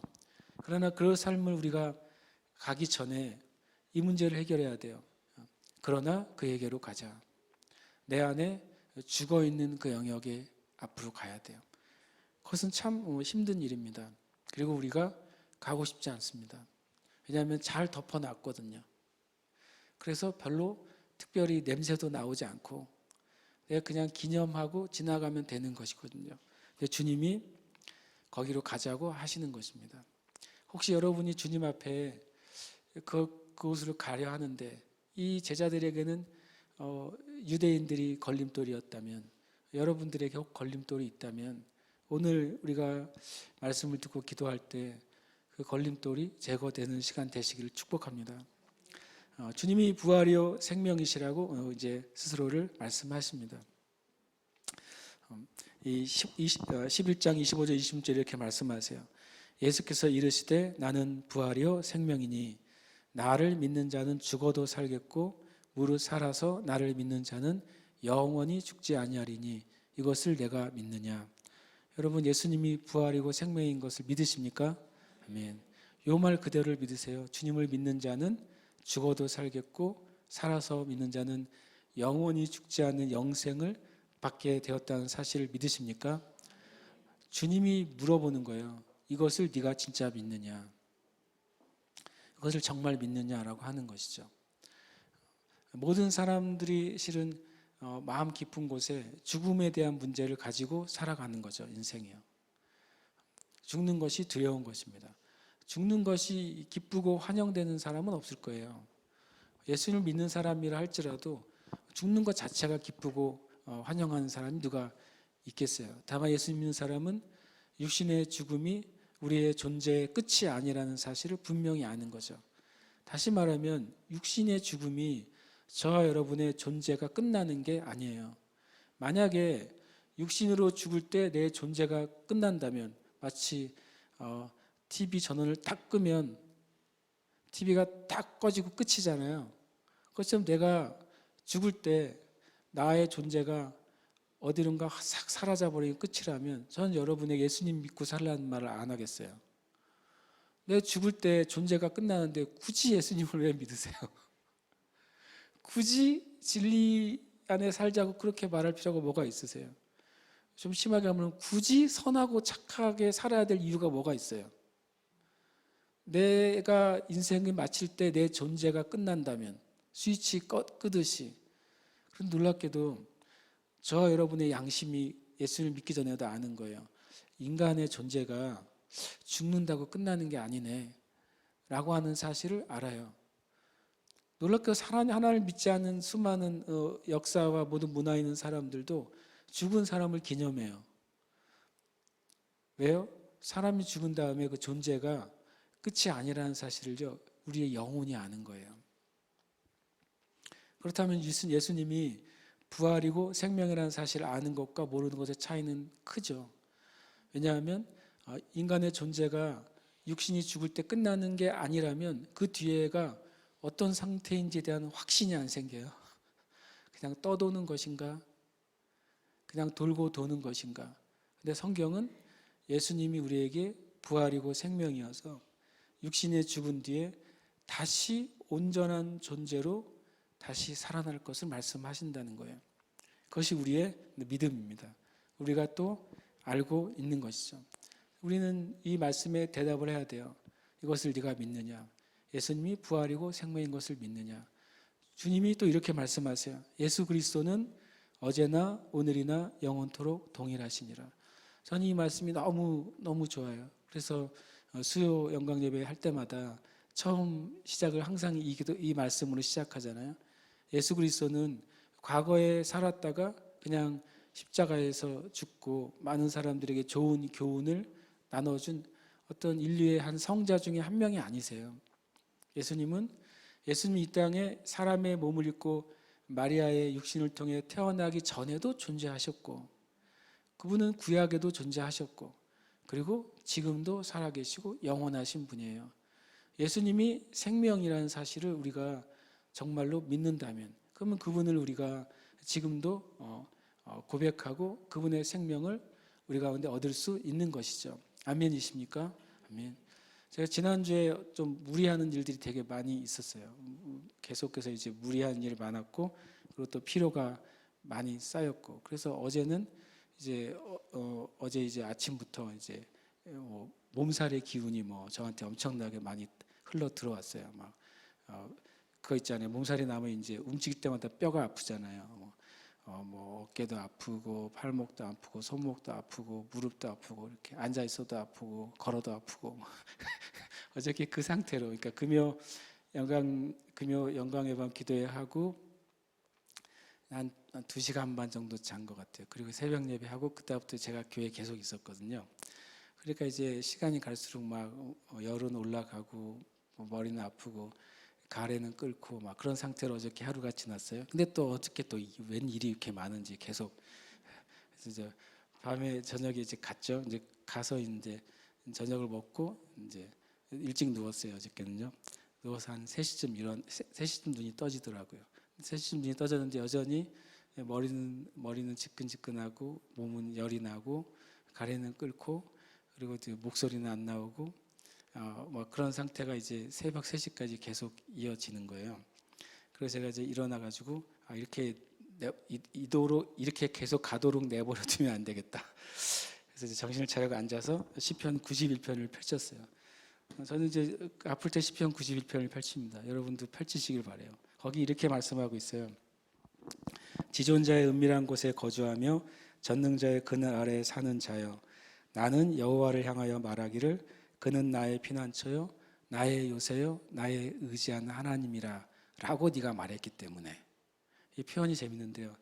그러나 그 삶을 우리가 가기 전에 이 문제를 해결해야 돼요. 그러나 그에게로 가자. 내 안에 죽어있는 그 영역에 앞으로 가야 돼요. 그것은 참 힘든 일입니다. 그리고 우리가 가고 싶지 않습니다. 왜냐하면 잘 덮어놨거든요. 그래서 별로 특별히 냄새도 나오지 않고 내가 그냥 기념하고 지나가면 되는 것이거든요. 근데 주님이 거기로 가자고 하시는 것입니다. 혹시 여러분이 주님 앞에 그곳으로 가려 하는데 이 제자들에게는 유대인들이 걸림돌이었다면, 여러분들에게 혹 걸림돌이 있다면 오늘 우리가 말씀을 듣고 기도할 때 그 걸림돌이 제거되는 시간 되시기를 축복합니다. 주님이 부활이요 생명이시라고 이제 스스로를 말씀하십니다. 이 11장 25절 26절 이렇게 말씀하세요. 예수께서 이르시되 나는 부활이요 생명이니 나를 믿는 자는 죽어도 살겠고 무릇 살아서 나를 믿는 자는 영원히 죽지 아니하리니 이것을 내가 믿느냐. 여러분, 예수님이 부활이고 생명인 것을 믿으십니까? 아멘. 요 말 그대로를 믿으세요. 주님을 믿는 자는 죽어도 살겠고 살아서 믿는 자는 영원히 죽지 않는 영생을 받게 되었다는 사실을 믿으십니까? 주님이 물어보는 거예요. 이것을 네가 진짜 믿느냐? 그것을 정말 믿느냐라고 하는 것이죠. 모든 사람들이 실은 마음 깊은 곳에 죽음에 대한 문제를 가지고 살아가는 거죠. 인생이요. 죽는 것이 두려운 것입니다. 죽는 것이 기쁘고 환영되는 사람은 없을 거예요. 예수님을 믿는 사람이라 할지라도 죽는 것 자체가 기쁘고 환영하는 사람이 누가 있겠어요. 다만 예수님 믿는 사람은 육신의 죽음이 우리의 존재의 끝이 아니라는 사실을 분명히 아는 거죠. 다시 말하면 육신의 죽음이 저와 여러분의 존재가 끝나는 게 아니에요. 만약에 육신으로 죽을 때 내 존재가 끝난다면, 마치 TV 전원을 딱 끄면 TV가 딱 꺼지고 끝이잖아요. 그것처럼 내가 죽을 때 나의 존재가 어디론가 싹 사라져버리는 끝이라면 저는 여러분에게 예수님 믿고 살라는 말을 안 하겠어요. 내 죽을 때 존재가 끝나는데 굳이 예수님을 왜 믿으세요? 굳이 진리 안에 살자고 그렇게 말할 필요가 뭐가 있으세요? 좀 심하게 하면 굳이 선하고 착하게 살아야 될 이유가 뭐가 있어요? 내가 인생을 마칠 때 내 존재가 끝난다면 스위치 끄듯이. 그런 놀랍게도 저와 여러분의 양심이 예수를 믿기 전에도 아는 거예요. 인간의 존재가 죽는다고 끝나는 게 아니네 라고 하는 사실을 알아요. 놀랍게도 하나님을 믿지 않는 수많은 역사와 모든 문화에 있는 사람들도 죽은 사람을 기념해요. 왜요? 사람이 죽은 다음에 그 존재가 끝이 아니라는 사실을요, 우리의 영혼이 아는 거예요. 그렇다면 예수님이 부활이고 생명이라는 사실을 아는 것과 모르는 것의 차이는 크죠. 왜냐하면 인간의 존재가 육신이 죽을 때 끝나는 게 아니라면 그 뒤에가 어떤 상태인지에 대한 확신이 안 생겨요. 그냥 떠도는 것인가? 그냥 돌고 도는 것인가? 근데 성경은 예수님이 우리에게 부활이고 생명이어서 육신의 죽은 뒤에 다시 온전한 존재로 다시 살아날 것을 말씀하신다는 거예요. 그것이 우리의 믿음입니다. 우리가 또 알고 있는 것이죠. 우리는 이 말씀에 대답을 해야 돼요. 이것을 네가 믿느냐? 예수님이 부활이고 생명인 것을 믿느냐? 주님이 또 이렇게 말씀하세요. 예수 그리스도는 어제나 오늘이나 영원토록 동일하시니라. 저는 이 말씀이 너무 좋아요. 그래서 수요 영광 예배 할 때마다 처음 시작을 항상 이 말씀으로 시작하잖아요. 예수 그리스도는 과거에 살았다가 그냥 십자가에서 죽고 많은 사람들에게 좋은 교훈을 나눠준 어떤 인류의 한 성자 중에 한 명이 아니세요. 예수님이 이 땅에 사람의 몸을 입고 마리아의 육신을 통해 태어나기 전에도 존재하셨고, 그분은 구약에도 존재하셨고, 그리고 지금도 살아계시고 영원하신 분이에요. 예수님이 생명이라는 사실을 우리가 정말로 믿는다면, 그러면 그분을 우리가 지금도 고백하고 그분의 생명을 우리 가운데 얻을 수 있는 것이죠. 아멘이십니까? 아멘. 제가 지난주에 좀 무리하는 일들이 되게 많이 있었어요. 계속해서 이제 무리한 일이 많았고, 그리고 또 피로가 많이 쌓였고, 그래서 어제는 이제 어제 이제 아침부터 이제 몸살의 기운이 저한테 엄청나게 많이 흘러 들어왔어요. 막 그거 있잖아요. 몸살이 나면 이제 움직일 때마다 뼈가 아프잖아요. 어깨도 아프고 팔목도 아프고 손목도 아프고 무릎도 아프고 이렇게 앉아 있어도 아프고 걸어도 아프고 어저께 그 상태로, 그러니까 금요 영광의 밤 기도회 하고 한 2시간 반 정도 잔 것 같아요. 그리고 새벽 예배하고 그때부터 제가 교회에 계속 있었거든요. 그러니까 이제 시간이 갈수록 막 열은 올라가고 머리는 아프고 가래는 끓고 막 그런 상태로 어저께 하루가 지났어요. 근데 또 어저께 또 웬 일이 이렇게 많은지 계속. 그래서 이제 밤에 저녁에 이제 갔죠. 이제 가서 이제 저녁을 먹고 이제 일찍 누웠어요. 어저께는요. 누워서 한 3시쯤 눈이 떠지더라고요. 3시쯤 눈이 떠졌는데 여전히 머리는 지끈지끈하고 몸은 열이 나고 가래는 끓고, 그리고 목소리는 안 나오고 그런 상태가 이제 새벽 3시까지 계속 이어지는 거예요. 그래서 제가 이제 일어나가지고 이렇게 이도로 이렇게 계속 가도록 내버려 두면 안 되겠다. 그래서 이제 정신을 차리고 앉아서 시편 91편을 펼쳤어요. 저는 이제 아플 때 시편 91편을 펼칩니다. 여러분도 펼치시길 바래요. 거기 이렇게 말씀하고 있어요. 지존자의 은밀한 곳에 거주하며 전능자의 그늘 아래에 사는 자여, 나는 여호와를 향하여 말하기를 그는 나의 피난처요 나의 요새요 나의 의지하는 하나님이라 라고 네가 말했기 때문에. 이 표현이 재밌는데요.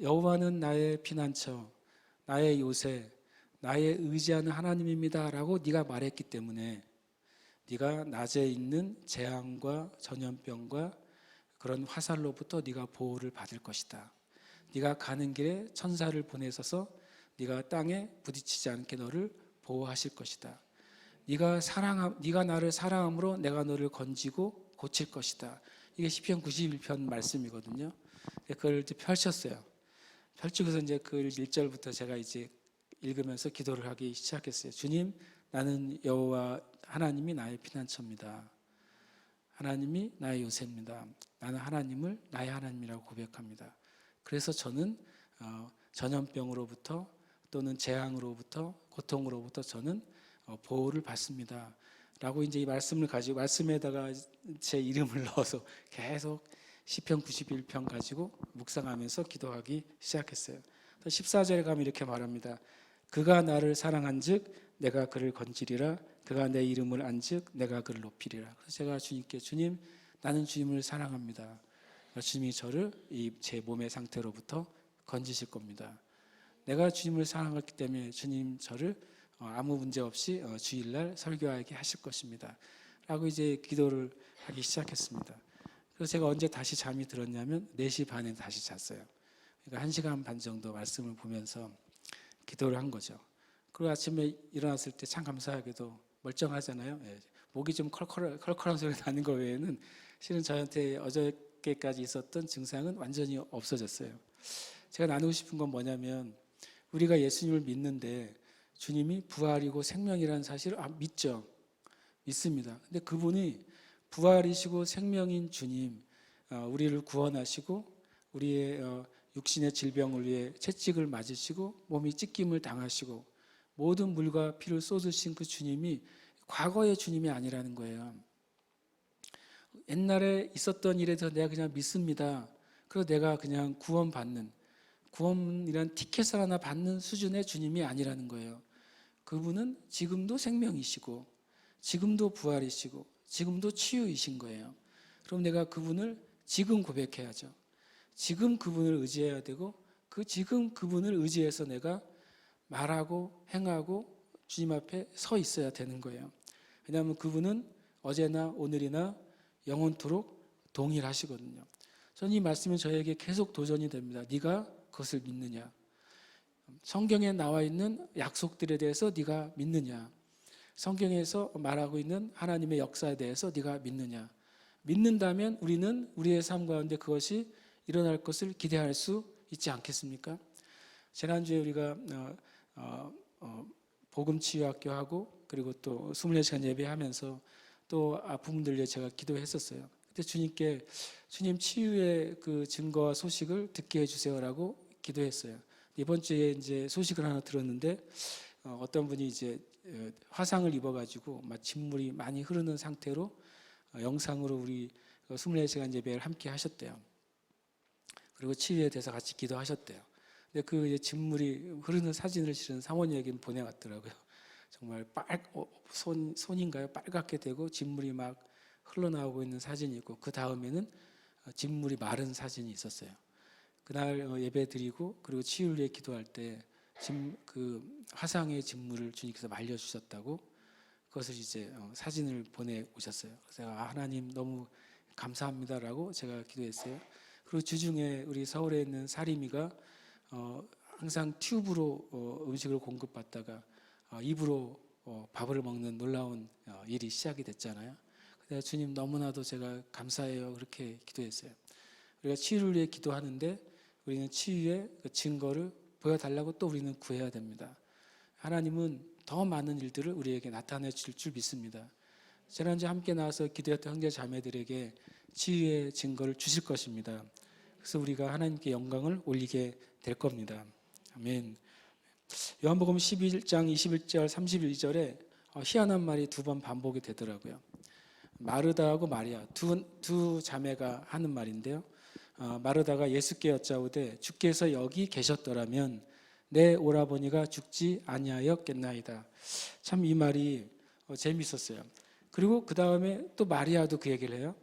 여호와는 나의 피난처, 나의 요새, 나의 의지하는 하나님입니다 라고 네가 말했기 때문에 네가 낮에 있는 재앙과 전염병과 그런 화살로부터 네가 보호를 받을 것이다. 네가 가는 길에 천사를 보내셔서 네가 땅에 부딪히지 않게 너를 보호하실 것이다. 네가 나를 사랑함으로 내가 너를 건지고 고칠 것이다. 이게 시편 91편 말씀이거든요. 그걸 이제 펼쳤어요. 펼치고서 이제 그 1절부터 제가 이제 읽으면서 기도를 하기 시작했어요. 주님, 나는 여호와 하나님이 나의 피난처입니다. 하나님이 나의 요새입니다. 나는 하나님을 나의 하나님이라고 고백합니다. 그래서 저는 전염병으로부터 또는 재앙으로부터 고통으로부터 저는 보호를 받습니다. 라고 이제 이 말씀을 가지고 말씀에다가 제 이름을 넣어서 계속 시편 91편 가지고 묵상하면서 기도하기 시작했어요. 14절에 가면 이렇게 말합니다. 그가 나를 사랑한즉 내가 그를 건지리라. 그가 내 이름을 안즉 내가 그를 높이리라. 그래서 제가 주님께 주님, 나는 주님을 사랑합니다. 주님이 저를 이 제 몸의 상태로부터 건지실 겁니다. 내가 주님을 사랑했기 때문에 주님 저를 아무 문제 없이 주일날 설교하게 하실 것입니다. 라고 이제 기도를 하기 시작했습니다. 그래서 제가 언제 다시 잠이 들었냐면 4시 반에 다시 잤어요. 그러니까 1시간 반 정도 말씀을 보면서 기도를 한 거죠. 그리고 아침에 일어났을 때 참 감사하게도 멀쩡하잖아요. 목이 좀 컬컬한 소리가 나는 거 외에는 실은 저한테 어저께까지 있었던 증상은 완전히 없어졌어요. 제가 나누고 싶은 건 뭐냐면 우리가 예수님을 믿는데 주님이 부활이고 생명이라는 사실을 믿죠. 믿습니다. 근데 그분이 부활이시고 생명인 주님, 우리를 구원하시고 우리의 육신의 질병을 위해 채찍을 맞으시고 몸이 찢김을 당하시고 모든 물과 피를 쏟으신 그 주님이 과거의 주님이 아니라는 거예요. 옛날에 있었던 일에 대해서 내가 그냥 믿습니다. 그래서 내가 그냥 구원이란 티켓을 하나 받는 수준의 주님이 아니라는 거예요. 그분은 지금도 생명이시고 지금도 부활이시고 지금도 치유이신 거예요. 그럼 내가 그분을 지금 고백해야죠. 지금 그분을 의지해야 되고 지금 그분을 의지해서 내가 말하고 행하고 주님 앞에 서 있어야 되는 거예요. 왜냐하면 그분은 어제나 오늘이나 영원토록 동일하시거든요. 저는 이 말씀이 저에게 계속 도전이 됩니다. 네가 그것을 믿느냐? 성경에 나와 있는 약속들에 대해서 네가 믿느냐? 성경에서 말하고 있는 하나님의 역사에 대해서 네가 믿느냐? 믿는다면 우리는 우리의 삶 가운데 그것이 일어날 것을 기대할 수 있지 않겠습니까? 지난주에 우리가 복음치유학교 하고 그리고 또 24시간 예배하면서 또 아픈 분들 위해 제가 기도했었어요. 그때 주님께 주님 치유의 그 증거와 소식을 듣게 해주세요라고 기도했어요. 이번 주에 이제 소식을 하나 들었는데 어떤 분이 이제 화상을 입어가지고 막 진물이 많이 흐르는 상태로 영상으로 우리 24시간 예배를 함께 하셨대요. 그리고 치유에 대해서 같이 기도하셨대요. 근데 그 진물이 흐르는 사진을 실은 사모님에게 보내왔더라고요. 정말 손인가요? 빨갛게 되고 진물이 막 흘러나오고 있는 사진이 있고 그 다음에는 진물이 마른 사진이 있었어요. 그날 예배 드리고 그리고 치유를 위해 기도할 때 그 화상의 진물을 주님께서 말려주셨다고 그것을 이제 사진을 보내오셨어요. 그래서 하나님 너무 감사합니다라고 제가 기도했어요. 그리고 주중에 우리 서울에 있는 사리미가 항상 튜브로 음식을 공급받다가 입으로 밥을 먹는 놀라운 일이 시작이 됐잖아요. 그래서 주님 너무나도 제가 감사해요 그렇게 기도했어요. 우리가 치유를 위해 기도하는데 우리는 치유의 그 증거를 보여달라고 또 우리는 구해야 됩니다. 하나님은 더 많은 일들을 우리에게 나타내 줄 줄 믿습니다. 지난주에 함께 나와서 기도했던 형제 자매들에게 치유의 증거를 주실 것입니다. 그래서 우리가 하나님께 영광을 올리게 될 겁니다. 아멘. 요한복음 11장 21절 32절에 희한한 말이 2번 반복이 되더라고요. 마르다하고 마리아 두 자매가 하는 말인데요. 마르다가 예수께 여짜오되 주께서 여기 계셨더라면 내 오라버니가 죽지 아니하였겠나이다. 참 이 말이 재미있었어요. 그리고 그 다음에 또 마리아도 그 얘기를 해요.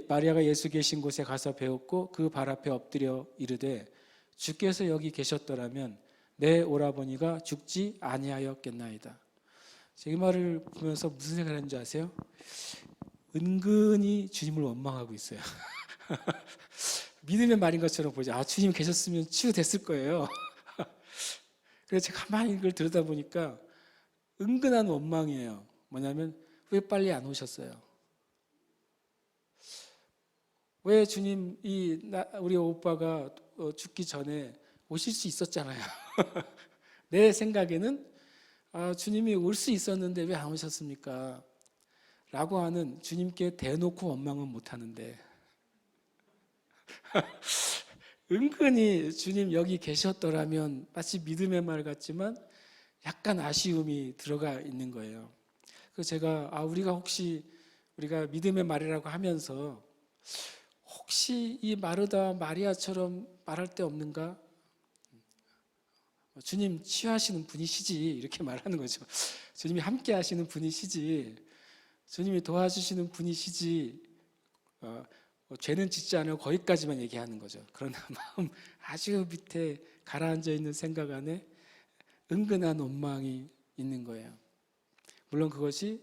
마리아가 예수 계신 곳에 가서 배웠고 그 발 앞에 엎드려 이르되 주께서 여기 계셨더라면 내 오라버니가 죽지 아니하였겠나이다. 이 말을 보면서 무슨 생각을 했는지 아세요? 은근히 주님을 원망하고 있어요. 믿음의 말인 것처럼 보죠. 주님 계셨으면 치유됐을 거예요. 그래서 제가 가만히 이걸 들여다보니까 은근한 원망이에요. 뭐냐면 왜 빨리 안 오셨어요? 왜 주님 우리 오빠가 죽기 전에 오실 수 있었잖아요. 내 생각에는 주님이 올 수 있었는데 왜 안 오셨습니까? 라고 하는 주님께 대놓고 원망은 못 하는데 은근히 주님 여기 계셨더라면 마치 믿음의 말 같지만 약간 아쉬움이 들어가 있는 거예요. 그래서 제가 우리가 믿음의 말이라고 하면서 혹시 이 마르다 마리아처럼 말할 데 없는가? 주님 치유하시는 분이시지 이렇게 말하는 거죠. 주님이 함께 하시는 분이시지, 주님이 도와주시는 분이시지, 죄는 짓지 않으면 거기까지만 얘기하는 거죠. 그러나 마음 아주 밑에 가라앉아 있는 생각 안에 은근한 원망이 있는 거예요. 물론 그것이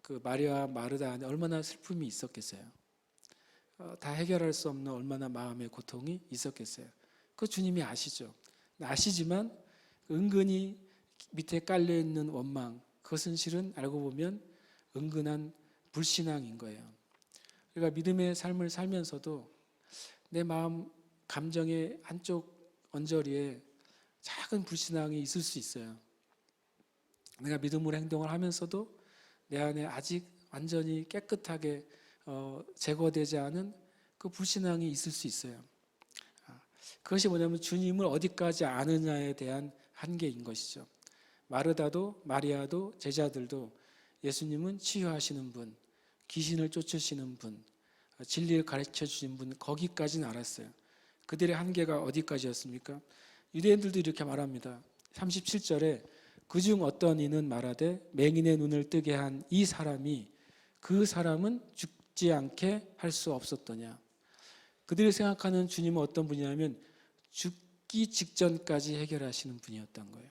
그 마리아와 마르다 안에 얼마나 슬픔이 있었겠어요. 다 해결할 수 없는 얼마나 마음의 고통이 있었겠어요. 그 주님이 아시죠. 아시지만 은근히 밑에 깔려있는 원망, 그것은 실은 알고 보면 은근한 불신앙인 거예요. 우리가 믿음의 삶을 살면서도 내 마음 감정의 한쪽 언저리에 작은 불신앙이 있을 수 있어요. 내가 믿음으로 행동을 하면서도 내 안에 아직 완전히 깨끗하게 제거되지 않은 그 불신앙이 있을 수 있어요. 그것이 뭐냐면 주님을 어디까지 아느냐에 대한 한계인 것이죠. 마르다도 마리아도 제자들도 예수님은 치유하시는 분, 귀신을 쫓으시는 분, 진리를 가르쳐 주신 분, 거기까지는 알았어요. 그들의 한계가 어디까지였습니까? 유대인들도 이렇게 말합니다. 37절에 그중 어떤 이는 말하되 맹인의 눈을 뜨게 한 이 사람이 그 사람은 죽지 않게 할 수 없었더냐. 그들이 생각하는 주님은 어떤 분이냐면 죽기 직전까지 해결하시는 분이었던 거예요.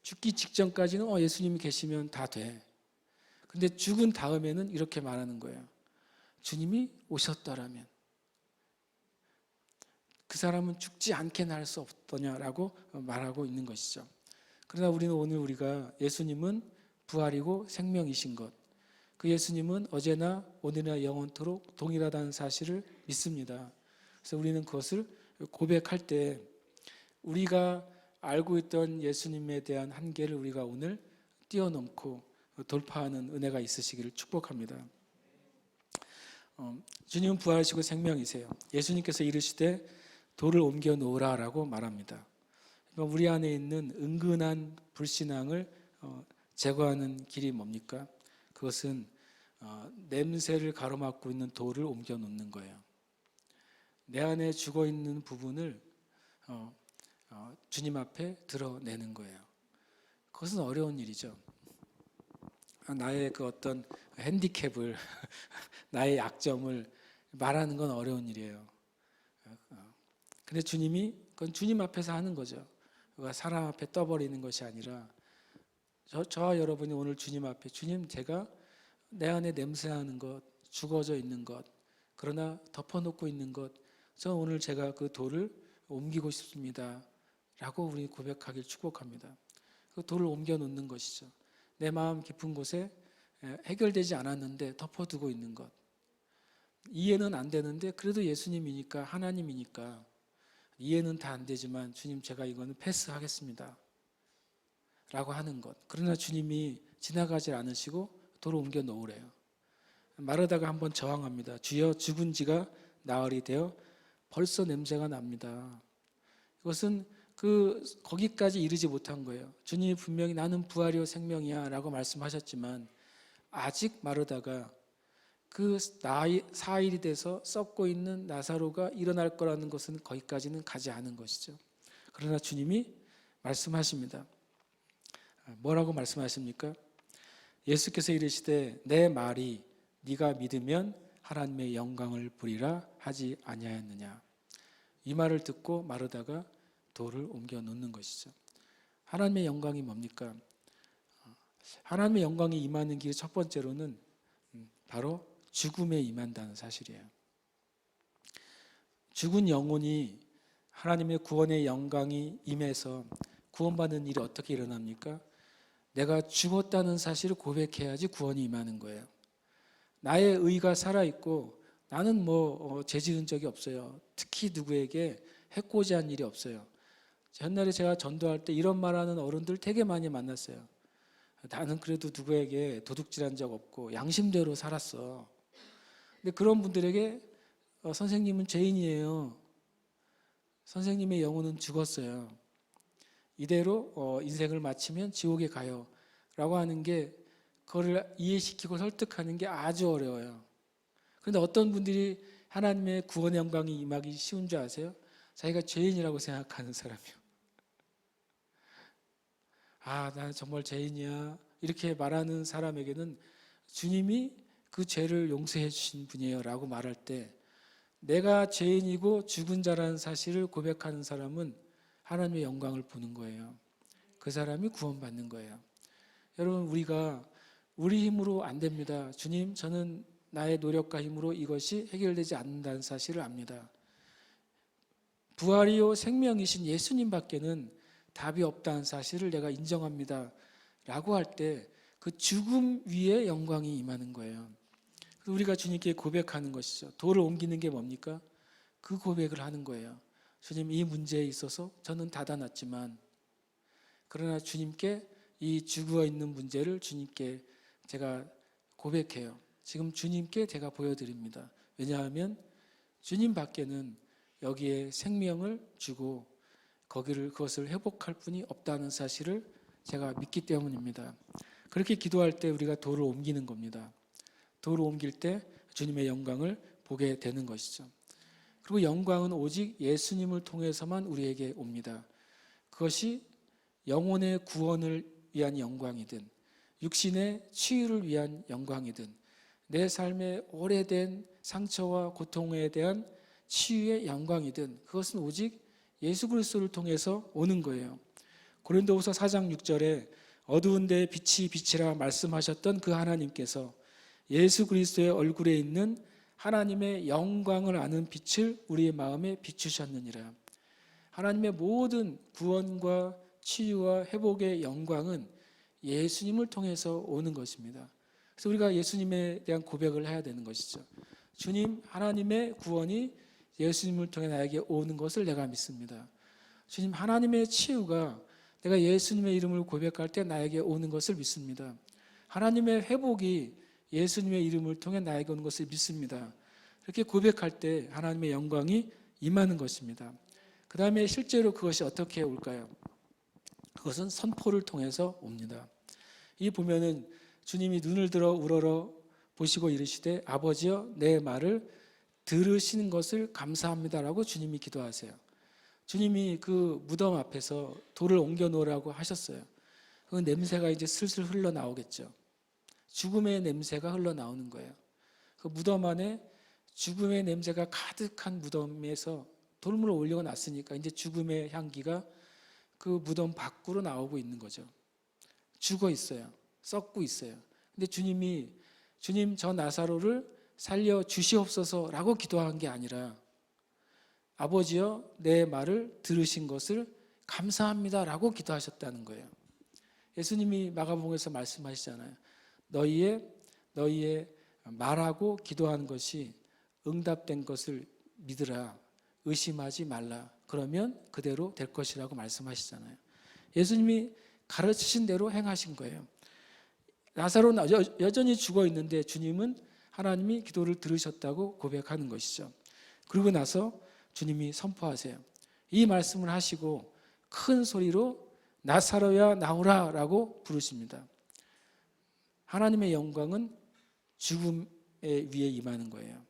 죽기 직전까지는 예수님이 계시면 다 돼. 근데 죽은 다음에는 이렇게 말하는 거예요. 주님이 오셨더라면 그 사람은 죽지 않게는 할 수 없더냐라고 말하고 있는 것이죠. 그러나 우리가 예수님은 부활이고 생명이신 것, 그 예수님은 어제나 오늘이나 영원토록 동일하다는 사실을 믿습니다. 그래서 우리는 그것을 고백할 때 우리가 알고 있던 예수님에 대한 한계를 우리가 오늘 뛰어넘고 돌파하는 은혜가 있으시기를 축복합니다. 주님은 부활하시고 생명이세요. 예수님께서 이르시되 돌을 옮겨 놓으라라고 말합니다. 그러니까 우리 안에 있는 은근한 불신앙을 제거하는 길이 뭡니까? 그것은 냄새를 가로막고 있는 돌을 옮겨 놓는 거예요. 내 안에 죽어 있는 부분을 주님 앞에 드러내는 거예요. 그것은 어려운 일이죠. 나의 그 어떤 핸디캡을 나의 약점을 말하는 건 어려운 일이에요. 근데 그건 주님 앞에서 하는 거죠. 사람 앞에 떠버리는 것이 아니라 저와 여러분이 오늘 주님 앞에 주님, 제가 내 안에 냄새나는 것, 죽어져 있는 것, 그러나 덮어놓고 있는 것, 저 오늘 제가 그 돌을 옮기고 싶습니다 라고 우리 고백하길 축복합니다. 그 돌을 옮겨 놓는 것이죠. 내 마음 깊은 곳에 해결되지 않았는데 덮어두고 있는 것, 이해는 안 되는데 그래도 예수님이니까, 하나님이니까 이해는 다 안 되지만 주님, 제가 이거는 패스하겠습니다 라고 하는 것. 그러나 주님이 지나가지 않으시고 돌을 옮겨 놓으래요. 마르다가 한번 저항합니다. 주여, 죽은 지가 나흘이 되어 벌써 냄새가 납니다. 이것은 거기까지 이르지 못한 거예요. 주님이 분명히 나는 부활이요 생명이야 라고 말씀하셨지만 아직 마르다가 그 4일이 돼서 썩고 있는 나사로가 일어날 거라는 것은 거기까지는 가지 않은 것이죠. 그러나 주님이 말씀하십니다. 뭐라고 말씀하십니까? 예수께서 이르시되 내 말이 네가 믿으면 하나님의 영광을 보리라 하지 아니하였느냐. 이 말을 듣고 마르다가 돌을 옮겨 놓는 것이죠. 하나님의 영광이 뭡니까? 하나님의 영광이 임하는 길 첫 번째로는 바로 죽음에 임한다는 사실이에요. 죽은 영혼이 하나님의 구원의 영광이 임해서 구원받는 일이 어떻게 일어납니까? 내가 죽었다는 사실을 고백해야지 구원이 임하는 거예요. 나의 의가 살아있고 나는 죄 지은 적이 없어요. 특히 누구에게 해코지 한 일이 없어요. 옛날에 제가 전도할 때 이런 말하는 어른들 되게 많이 만났어요. 나는 그래도 누구에게 도둑질한 적 없고 양심대로 살았어. 근데 그런 분들에게 선생님은 죄인이에요. 선생님의 영혼은 죽었어요. 이대로 인생을 마치면 지옥에 가요. 라고 하는 게 그거를 이해시키고 설득하는 게 아주 어려워요. 그런데 어떤 분들이 하나님의 구원의 영광이 임하기 쉬운 줄 아세요? 자기가 죄인이라고 생각하는 사람이요. 나 정말 죄인이야. 이렇게 말하는 사람에게는 주님이 그 죄를 용서해 주신 분이에요 라고 말할 때 내가 죄인이고 죽은 자라는 사실을 고백하는 사람은 하나님의 영광을 보는 거예요. 그 사람이 구원받는 거예요. 여러분, 우리가 우리 힘으로 안 됩니다. 주님, 저는 나의 노력과 힘으로 이것이 해결되지 않는다는 사실을 압니다. 부활이요 생명이신 예수님밖에는 답이 없다는 사실을 내가 인정합니다 라고 할 때 그 죽음 위에 영광이 임하는 거예요. 우리가 주님께 고백하는 것이죠. 돌을 옮기는 게 뭡니까? 그 고백을 하는 거예요. 주님, 이 문제에 있어서 저는 닫아놨지만 그러나 주님께 이 죽어 있는 문제를 주님께 제가 고백해요. 지금 주님께 제가 보여드립니다. 왜냐하면 주님 밖에는 여기에 생명을 주고 그것을 회복할 분이 없다는 사실을 제가 믿기 때문입니다. 그렇게 기도할 때 우리가 돌을 옮기는 겁니다. 돌을 옮길 때 주님의 영광을 보게 되는 것이죠. 그리고 영광은 오직 예수님을 통해서만 우리에게 옵니다. 그것이 영혼의 구원을 위한 영광이든 육신의 치유를 위한 영광이든 내 삶의 오래된 상처와 고통에 대한 치유의 영광이든 그것은 오직 예수 그리스도를 통해서 오는 거예요. 고린도후서 4장 6절에 어두운 데에 빛이 빛이라 말씀하셨던 그 하나님께서 예수 그리스도의 얼굴에 있는 하나님의 영광을 아는 빛을 우리의 마음에 비추셨느니라. 하나님의 모든 구원과 치유와 회복의 영광은 예수님을 통해서 오는 것입니다. 그래서 우리가 예수님에 대한 고백을 해야 되는 것이죠. 주님, 하나님의 구원이 예수님을 통해 나에게 오는 것을 내가 믿습니다. 주님, 하나님의 치유가 내가 예수님의 이름을 고백할 때 나에게 오는 것을 믿습니다. 하나님의 회복이 예수님의 이름을 통해 나에게 오는 것을 믿습니다. 그렇게 고백할 때 하나님의 영광이 임하는 것입니다. 그 다음에 실제로 그것이 어떻게 올까요? 그것은 선포를 통해서 옵니다. 이 보면은 주님이 눈을 들어 우러러 보시고 이르시되 아버지여 내 말을 들으시는 것을 감사합니다라고 주님이 기도하세요. 주님이 그 무덤 앞에서 돌을 옮겨 놓으라고 하셨어요. 그 냄새가 이제 슬슬 흘러나오겠죠. 죽음의 냄새가 흘러나오는 거예요. 그 무덤 안에 죽음의 냄새가 가득한 무덤에서 돌물을 올려놨으니까 이제 죽음의 향기가 그 무덤 밖으로 나오고 있는 거죠. 죽어 있어요. 썩고 있어요. 근데 주님 저 나사로를 살려 주시옵소서라고 기도한 게 아니라 아버지여 내 말을 들으신 것을 감사합니다라고 기도하셨다는 거예요. 예수님이 마가복음에서 말씀하시잖아요. 너희의 말하고 기도하는 것이 응답된 것을 믿으라. 의심하지 말라. 그러면 그대로 될 것이라고 말씀하시잖아요. 예수님이 가르치신 대로 행하신 거예요. 나사로는 여전히 죽어 있는데 주님은 하나님이 기도를 들으셨다고 고백하는 것이죠. 그러고 나서 주님이 선포하세요. 이 말씀을 하시고 큰 소리로 나사로야 나오라 라고 부르십니다. 하나님의 영광은 죽음에 위에 임하는 거예요.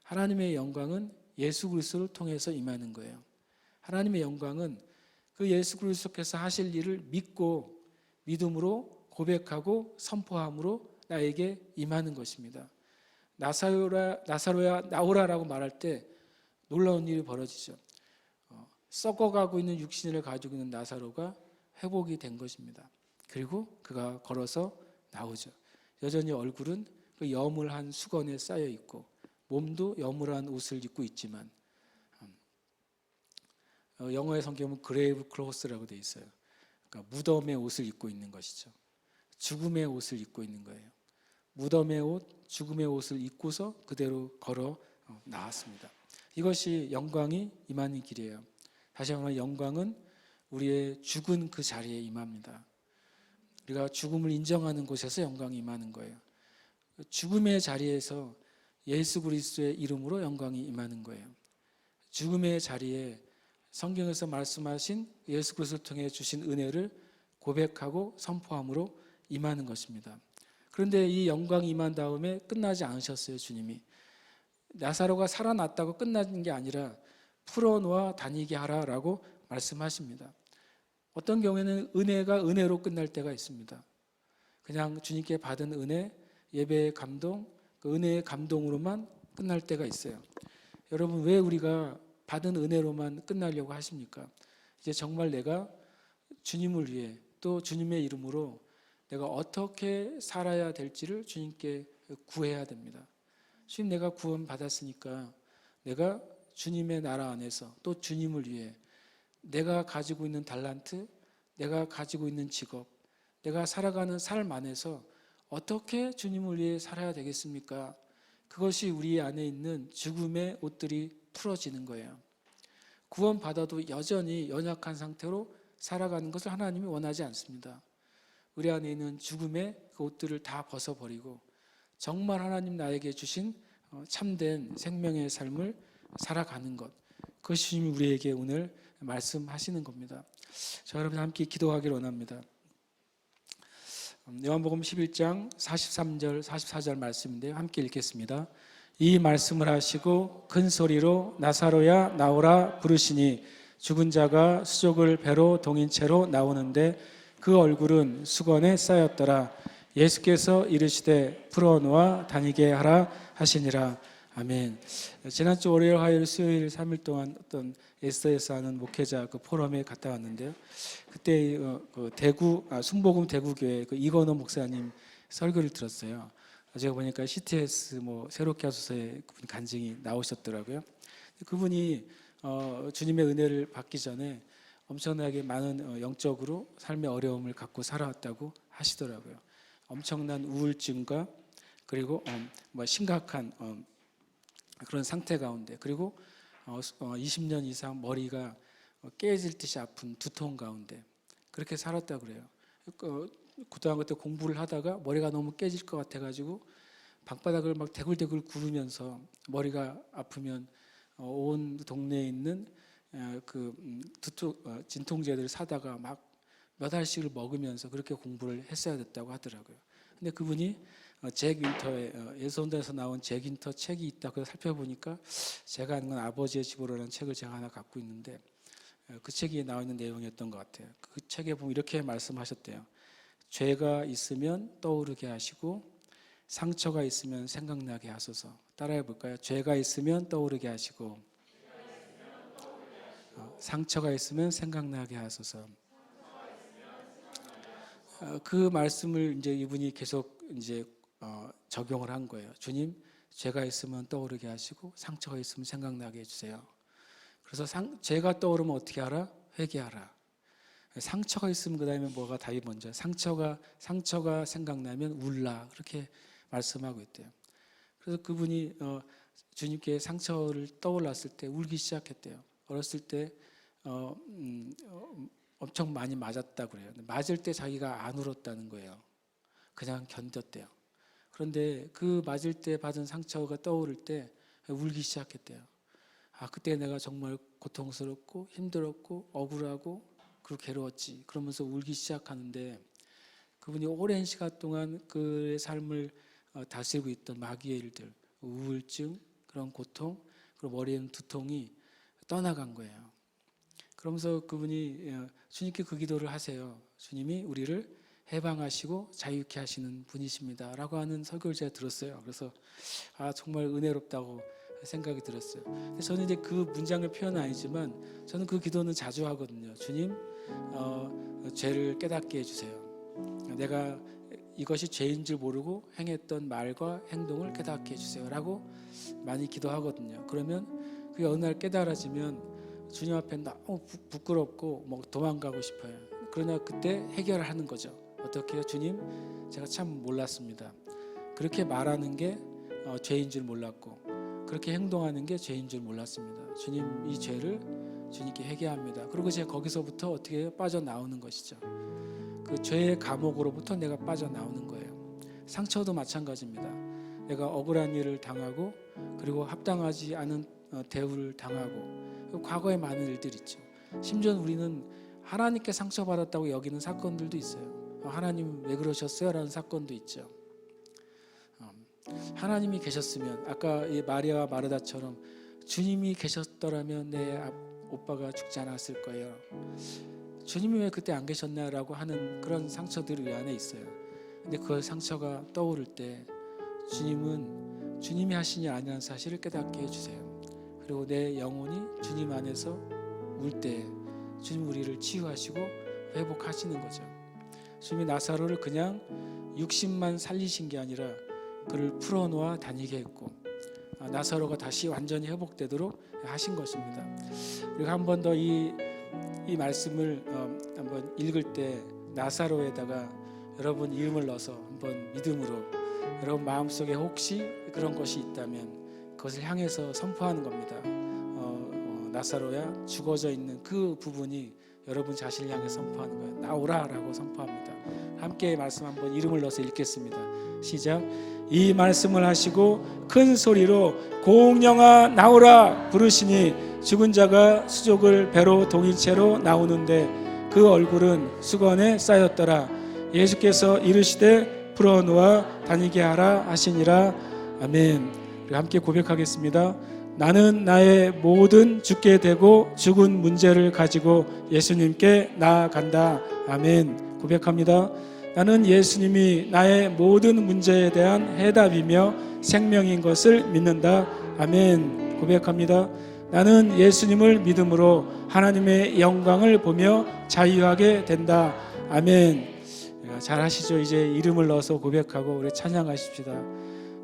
하나님의 영광은 예수 그리스도를 통해서 임하는 거예요. 하나님의 영광은 그 예수 그리스도께서 하실 일을 믿고 믿음으로 고백하고 선포함으로 나에게 임하는 것입니다. 나사로야 나오라라고 말할 때 놀라운 일이 벌어지죠. 썩어가고 있는 육신을 가지고 있는 나사로가 회복이 된 것입니다. 그리고 그가 걸어서 나오죠. 여전히 얼굴은 그 여물한 수건에 쌓여 있고 몸도 여물한 옷을 입고 있지만 영어의 성경은 그레이브 클로스라고 되어 있어요. 그러니까 무덤의 옷을 입고 있는 것이죠. 죽음의 옷을 입고 있는 거예요. 무덤의 옷, 죽음의 옷을 입고서 그대로 걸어 나왔습니다. 이것이 영광이 임하는 길이에요. 다시 한번 영광은 우리의 죽은 그 자리에 임합니다. 우리가 죽음을 인정하는 곳에서 영광이 임하는 거예요. 죽음의 자리에서 예수 그리스도의 이름으로 영광이 임하는 거예요. 죽음의 자리에 성경에서 말씀하신 예수 그리스도를 통해 주신 은혜를 고백하고 선포함으로 임하는 것입니다. 그런데 이 영광이 임한 다음에 끝나지 않으셨어요. 주님이 나사로가 살아났다고 끝나는 게 아니라 풀어놓아 다니게 하라라고 말씀하십니다. 어떤 경우에는 은혜가 은혜로 끝날 때가 있습니다. 그냥 주님께 받은 은혜, 예배의 감동, 그 은혜의 감동으로만 끝날 때가 있어요. 여러분, 왜 우리가 받은 은혜로만 끝나려고 하십니까? 이제 정말 내가 주님을 위해 또 주님의 이름으로 내가 어떻게 살아야 될지를 주님께 구해야 됩니다. 주님, 내가 구원 받았으니까 내가 주님의 나라 안에서 또 주님을 위해 내가 가지고 있는 달란트, 내가 가지고 있는 직업, 내가 살아가는 삶 안에서 어떻게 주님을 위해 살아야 되겠습니까? 그것이 우리 안에 있는 죽음의 옷들이 풀어지는 거예요. 구원받아도 여전히 연약한 상태로 살아가는 것을 하나님이 원하지 않습니다. 우리 안에 있는 죽음의 그 옷들을 다 벗어버리고 정말 하나님 나에게 주신 참된 생명의 삶을 살아가는 것, 그것이 주님이 우리에게 오늘 말씀하시는 겁니다. 자, 여러분 함께 기도하기를 원합니다. 요한복음 11장 43절 44절 말씀인데요, 함께 읽겠습니다. 이 말씀을 하시고 큰 소리로 나사로야 나오라 부르시니 죽은 자가 수족을 배로 동인 채로 나오는데 그 얼굴은 수건에 쌓였더라. 예수께서 이르시되 풀어놓아 다니게 하라 하시니라. 아멘. 지난주 월요일, 화요일, 수요일 3일 동안 어떤 에스더에서 하는 목회자 그 포럼에 갔다 왔는데요. 그때 그 순복음 대구교회 그 이건호 목사님 설교를 들었어요. 제가 보니까 CTS 뭐 새롭게 하소서에 그분 간증이 나오셨더라고요. 그분이 주님의 은혜를 받기 전에 엄청나게 많은 영적으로 삶의 어려움을 갖고 살아왔다고 하시더라고요. 엄청난 우울증과 그리고 심각한 그런 상태 가운데, 그리고 20년 이상 머리가 깨질 듯이 아픈 두통 가운데 그렇게 살았다고 그래요. 고등학교 때 공부를 하다가 머리가 너무 깨질 것 같아가지고 방바닥을 막 대굴대굴 구르면서 머리가 아프면 온 동네에 있는 진통제들을 사다가 막 몇 알씩을 먹으면서 그렇게 공부를 했어야 됐다고 하더라고요. 근데 그분이 잭 윈터의 예수원단에서 나온 잭 윈터 책이 있다고 살펴보니까 제가 아는 건 아버지의 집으로라는 책을 제가 하나 갖고 있는데 그 책에 나와 있는 내용이었던 것 같아요. 그 책에 보면 이렇게 말씀하셨대요. 죄가 있으면 떠오르게 하시고 상처가 있으면 생각나게 하소서. 따라해 볼까요? 죄가 있으면 떠오르게 하시고 상처가 있으면 생각나게 하소서. 그 말씀을 이제 이분이 계속 이제 적용을 한 거예요. 주님, 죄가 있으면 떠오르게 하시고 상처가 있으면 생각나게 해주세요. 그래서 죄가 떠오르면 어떻게 하라? 회개하라. 상처가 있으면 그 다음에 뭐가 답이 먼저? 상처가 생각나면 울라. 그렇게 말씀하고 있대요. 그래서 그분이 주님께 상처를 떠올랐을 때 울기 시작했대요. 어렸을 때 엄청 많이 맞았다고 그래요. 맞을 때 자기가 안 울었다는 거예요. 그냥 견뎠대요. 그런데 그 맞을 때 받은 상처가 떠오를 때 울기 시작했대요. 그때 내가 정말 고통스럽고 힘들었고 억울하고 그리고 괴로웠지. 그러면서 울기 시작하는데 그분이 오랜 시간 동안 그 삶을 다스리고 있던 마귀의 일들, 우울증, 그런 고통, 그리고 머리에는 두통이 떠나간 거예요. 그러면서 그분이 주님께 그 기도를 하세요. 주님이 우리를 해방하시고 자유케 하시는 분이십니다 라고 하는 설교를 제가 들었어요. 그래서 정말 은혜롭다고 생각이 들었어요. 근데 저는 이제 그 문장의 표현은 아니지만 저는 그 기도는 자주 하거든요. 주님, 죄를 깨닫게 해주세요. 내가 이것이 죄인 줄 모르고 행했던 말과 행동을 깨닫게 해주세요 라고 많이 기도하거든요. 그러면 그게 어느 날 깨달아지면 주님 앞에 너무 부끄럽고 뭐 도망가고 싶어요. 그러나 그때 해결을 하는 거죠. 어떻게 해요? 주님, 제가 참 몰랐습니다. 그렇게 말하는 게 죄인 줄 몰랐고 그렇게 행동하는 게 죄인 줄 몰랐습니다. 주님, 이 죄를 주님께 회개합니다. 그리고 제가 거기서부터 어떻게 해요? 빠져나오는 것이죠. 그 죄의 감옥으로부터 내가 빠져나오는 거예요. 상처도 마찬가지입니다. 내가 억울한 일을 당하고 그리고 합당하지 않은 대우를 당하고 과거에 많은 일들이 있죠. 심지어 우리는 하나님께 상처받았다고 여기는 사건들도 있어요. 하나님 왜 그러셨어요? 라는 사건도 있죠. 하나님이 계셨으면 아까 이 마리아와 마르다처럼 주님이 계셨더라면 내 오빠가 죽지 않았을 거예요. 주님이 왜 그때 안 계셨나라고 하는 그런 상처들이 우리 안에 있어요. 근데 그 상처가 떠오를 때 주님은 주님이 하신 일 아니라는 사실을 깨닫게 해주세요. 그리고 내 영혼이 주님 안에서 울 때 주님 우리를 치유하시고 회복하시는 거죠. 주님이 나사로를 그냥 육신만 살리신 게 아니라 그를 풀어놓아 다니게 했고 나사로가 다시 완전히 회복되도록 하신 것입니다. 그리고 한 번 더 이 말씀을 한번 읽을 때 나사로에다가 여러분 이름을 넣어서 한번 믿음으로 여러분 마음속에 혹시 그런 것이 있다면 그것을 향해서 선포하는 겁니다. 나사로야, 죽어져 있는 그 부분이 여러분 자신을 향해 선포하는 거예요. 나오라 라고 선포합니다. 함께 말씀 한번 이름을 넣어서 읽겠습니다. 시작. 이 말씀을 하시고 큰 소리로 공영아 나오라 부르시니 죽은 자가 수족을 배로 동일체로 나오는데 그 얼굴은 수건에 쌓였더라. 예수께서 이르시되 풀어놓아 다니게 하라 하시니라. 아멘. 우리 함께 고백하겠습니다. 나는 나의 모든 죽게 되고 죽은 문제를 가지고 예수님께 나아간다. 아멘. 고백합니다. 나는 예수님이 나의 모든 문제에 대한 해답이며 생명인 것을 믿는다. 아멘. 고백합니다. 나는 예수님을 믿음으로 하나님의 영광을 보며 자유하게 된다. 아멘. 잘 하시죠. 이제 이름을 넣어서 고백하고 우리 찬양하십시다.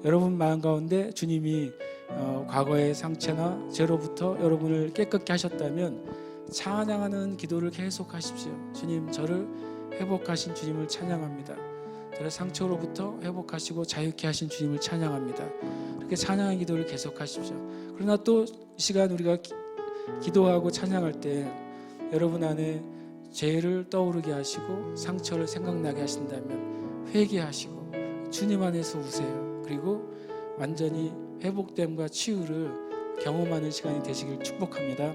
여러분 마음 가운데 주님이 과거의 상처나 죄로부터 여러분을 깨끗게 하셨다면 찬양하는 기도를 계속 하십시오. 주님, 저를 회복하신 주님을 찬양합니다. 저를 상처로부터 회복하시고 자유케 하신 주님을 찬양합니다. 그렇게 찬양의 기도를 계속 하십시오. 그러나 또 이 시간 우리가 기도하고 찬양할 때 여러분 안에 죄를 떠오르게 하시고 상처를 생각나게 하신다면 회개하시고 주님 안에서 우세요. 그리고 완전히 회복됨과 치유를 경험하는 시간이 되시길 축복합니다.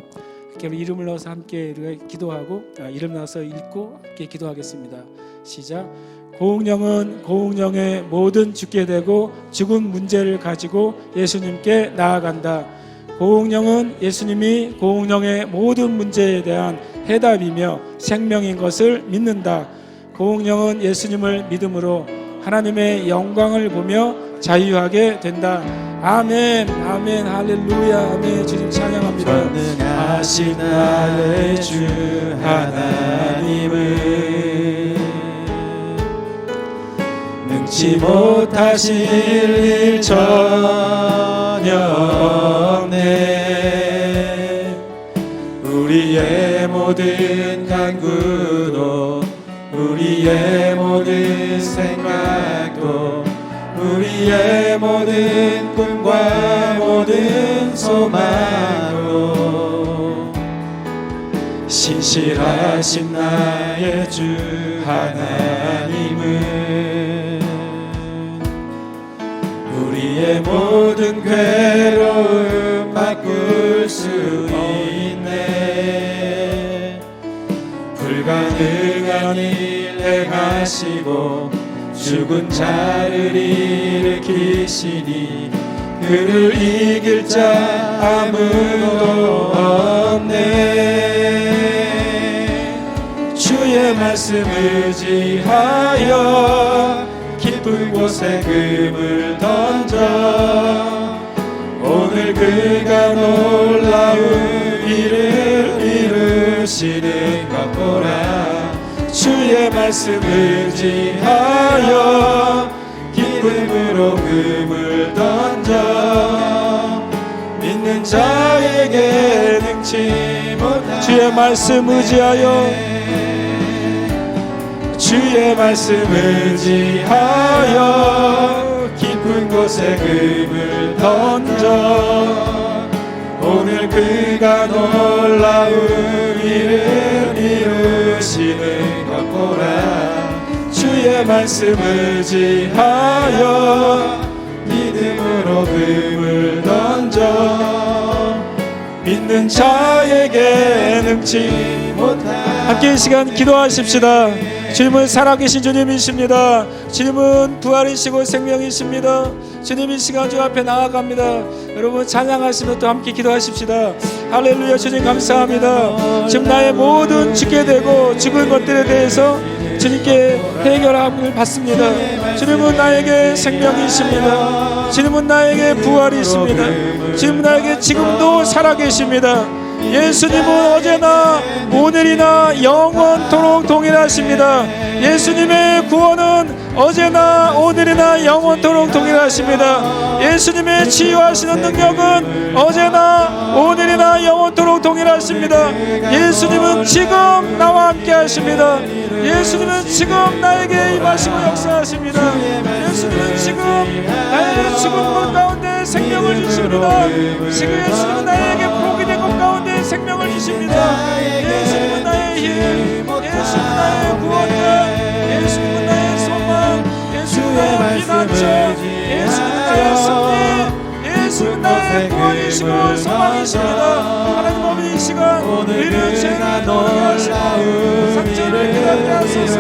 이렇게 이름을 넣어서 함께 우리가 기도하고 이름 넣어서 읽고 함께 기도하겠습니다. 시작. 고운영은 고운영의 모든 죽게 되고 죽은 문제를 가지고 예수님께 나아간다. 고운영은 예수님이 고운영의 모든 문제에 대한 해답이며 생명인 것을 믿는다. 고운영은 예수님을 믿음으로 하나님의 영광을 보며 자유하게 된다. 아멘. 아멘. 할렐루야. 아멘. 주님 찬양합니다. 전능하신 나의 주 하나님을 능치 못하실 일 전혀 없네. 우리의 모든 간구도 우리의 모든 생각도 우리의 모든 꿈과 모든 소망도 신실하신 나의 주 하나님은 우리의 모든 괴로움 바꿀 수 있네. 불가능한 일 행하시고 죽은 자를 일으키시니 그를 이길 자 아무도 없네. 주여 주의 말씀 의지하여 깊은 곳에 금을 던져 오늘 그가 놀라운 일을 이루시는 것 보라. 주의 말씀 의지하여 기쁨으로 금을 던져 믿는 자에게 능치 못한 주의 말씀 의지하여 주의 말씀 의지하여 깊은 곳에 금을 던져 오늘 그가 놀라운 일을 이루시는 것 보라. 주의 말씀 의지하여 믿음으로 금을 던져 믿는 자에게 능치 못한 함께 이 시간 기도하십시다. 주님은 살아계신 주님이십니다. 주님은 부활이시고 생명이십니다. 주님 이 시간 주 앞에 나아갑니다. 여러분 찬양하시며 또 함께 기도하십시다. 할렐루야. 주님 감사합니다. 지금 나의 모든 죽게 되고 죽은 것들에 대해서 주님께 해결함을 받습니다. 주님은 나에게 생명이십니다. 주님은 나에게 부활이십니다. 주님은 나에게 지금도 살아계십니다. 예수님은 어제나 오늘이나 영원토록 동일하십니다. 예수님의 구원은 어제나 오늘이나 영원토록 동일하십니다. 예수님의 치유하시는 능력은 어제나 오늘이나 영원토록 동일하십니다. 예수님은 지금 나와 함께 하십니다. 예수님은 지금 나에게 임하시고 역사하십니다. 예수님은 지금 나의 죽은 것 가운데 생명을 주십니다. 지금 예수님은 나에게 복이 된 것 가운데 생명을 주십니다. 예수님은 나의 힘, 예수님은 나의 구원자, 예수님은 나의 소망, 예수님은 나의 피난처, 예수님은 나의 승리, 예수님은 나의 구원이시고 소망이십니다. 하나님 아버지 이 시간 우리를 죄를 돌아게 하시고 상처를 깨닫게 하소서.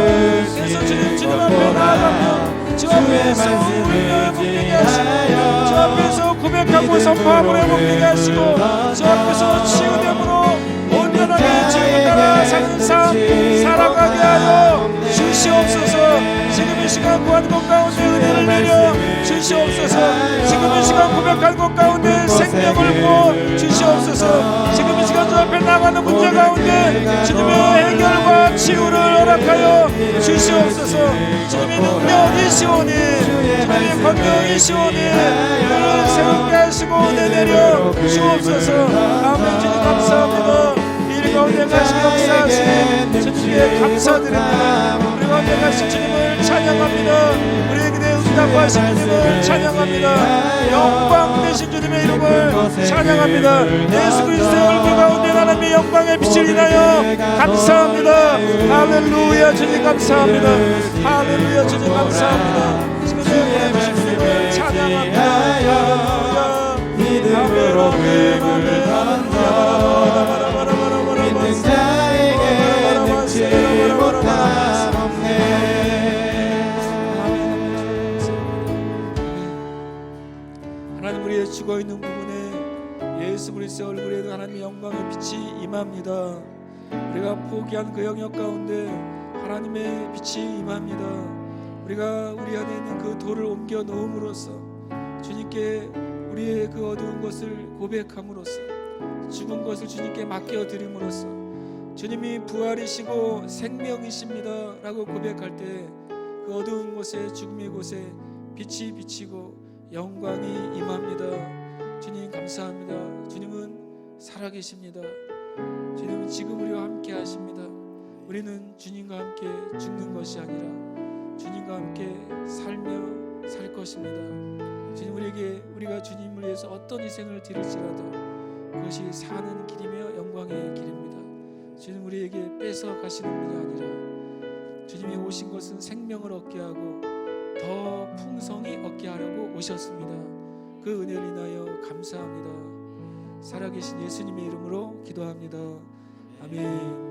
그래서 주님 앞에 나아가며 주 앞에서 울며 복되게 하시고 주 앞에서 고백하고 선포함으로 복되게 하시고 주 앞에서 치유됨으로 온전하게 주님을 따라 사는 삶 살아가게 하여 주시옵소서. 지금 이 시간 구하는 것 가운데 은혜를 내려 주시옵소서. 지금 이 시간 고백하는 것 가운데 생명을 부어 주시옵소서. 지금 이 시간 주 앞에 나가는 문제 가운데 주님의 해결과 치유를 허락하여 주시옵소서. 주님의 능력이시오니 주님의 권능이시오니 우리를 새롭게 하시고 은혜 내려 주옵소서. 아멘. 주님 감사합니다. 일 가운데 가시 역사하시니 주님께 감사드립니다. 우리 가운데 가신 주님을 찬양합니다. 우리의 기대 응답하신 주님을 찬양합니다. 영광 되신 주님의 이름을 찬양합니다. 예수 그리스도의 얼굴 가운데 하나님의 영광의 빛을 인하여 감사합니다. 할렐루야. 주님 감사합니다. 할렐루야. 주님 감사합니다. 주님의 주님을 찬양합니다. 할렐루야. 믿음으로 금을 던져 믿는 자에게 능치 못함 없네. 하나님 우리의 죽어있는 부분에 예수 그리스도의 얼굴에도 하나님의 영광의 빛이 임합니다. 우리가 포기한 그 영역 가운데 하나님의 빛이 임합니다. 우리가 우리 안에 있는 그 돌을 옮겨 놓음으로써 주님께 우리의 그 어두운 것을 고백함으로써 죽은 것을 주님께 맡겨드림으로써 주님이 부활이시고 생명이십니다 라고 고백할 때 그 어두운 곳에 죽음의 곳에 빛이 비치고 영광이 임합니다. 주님 감사합니다. 주님은 살아계십니다. 주님은 지금 우리와 함께 하십니다. 우리는 주님과 함께 죽는 것이 아니라 주님과 함께 살며 살 것입니다. 주님 우리에게 우리가 주님을 위해서 어떤 희생을 드릴지라도 그것이 사는 길이며 영광의 길입니다. 주님 우리에게 뺏어 가시는 분이 아니라 주님이 오신 것은 생명을 얻게 하고 더 풍성히 얻게 하려고 오셨습니다. 그 은혜를 인하여 감사합니다. 살아계신 예수님의 이름으로 기도합니다. 아멘.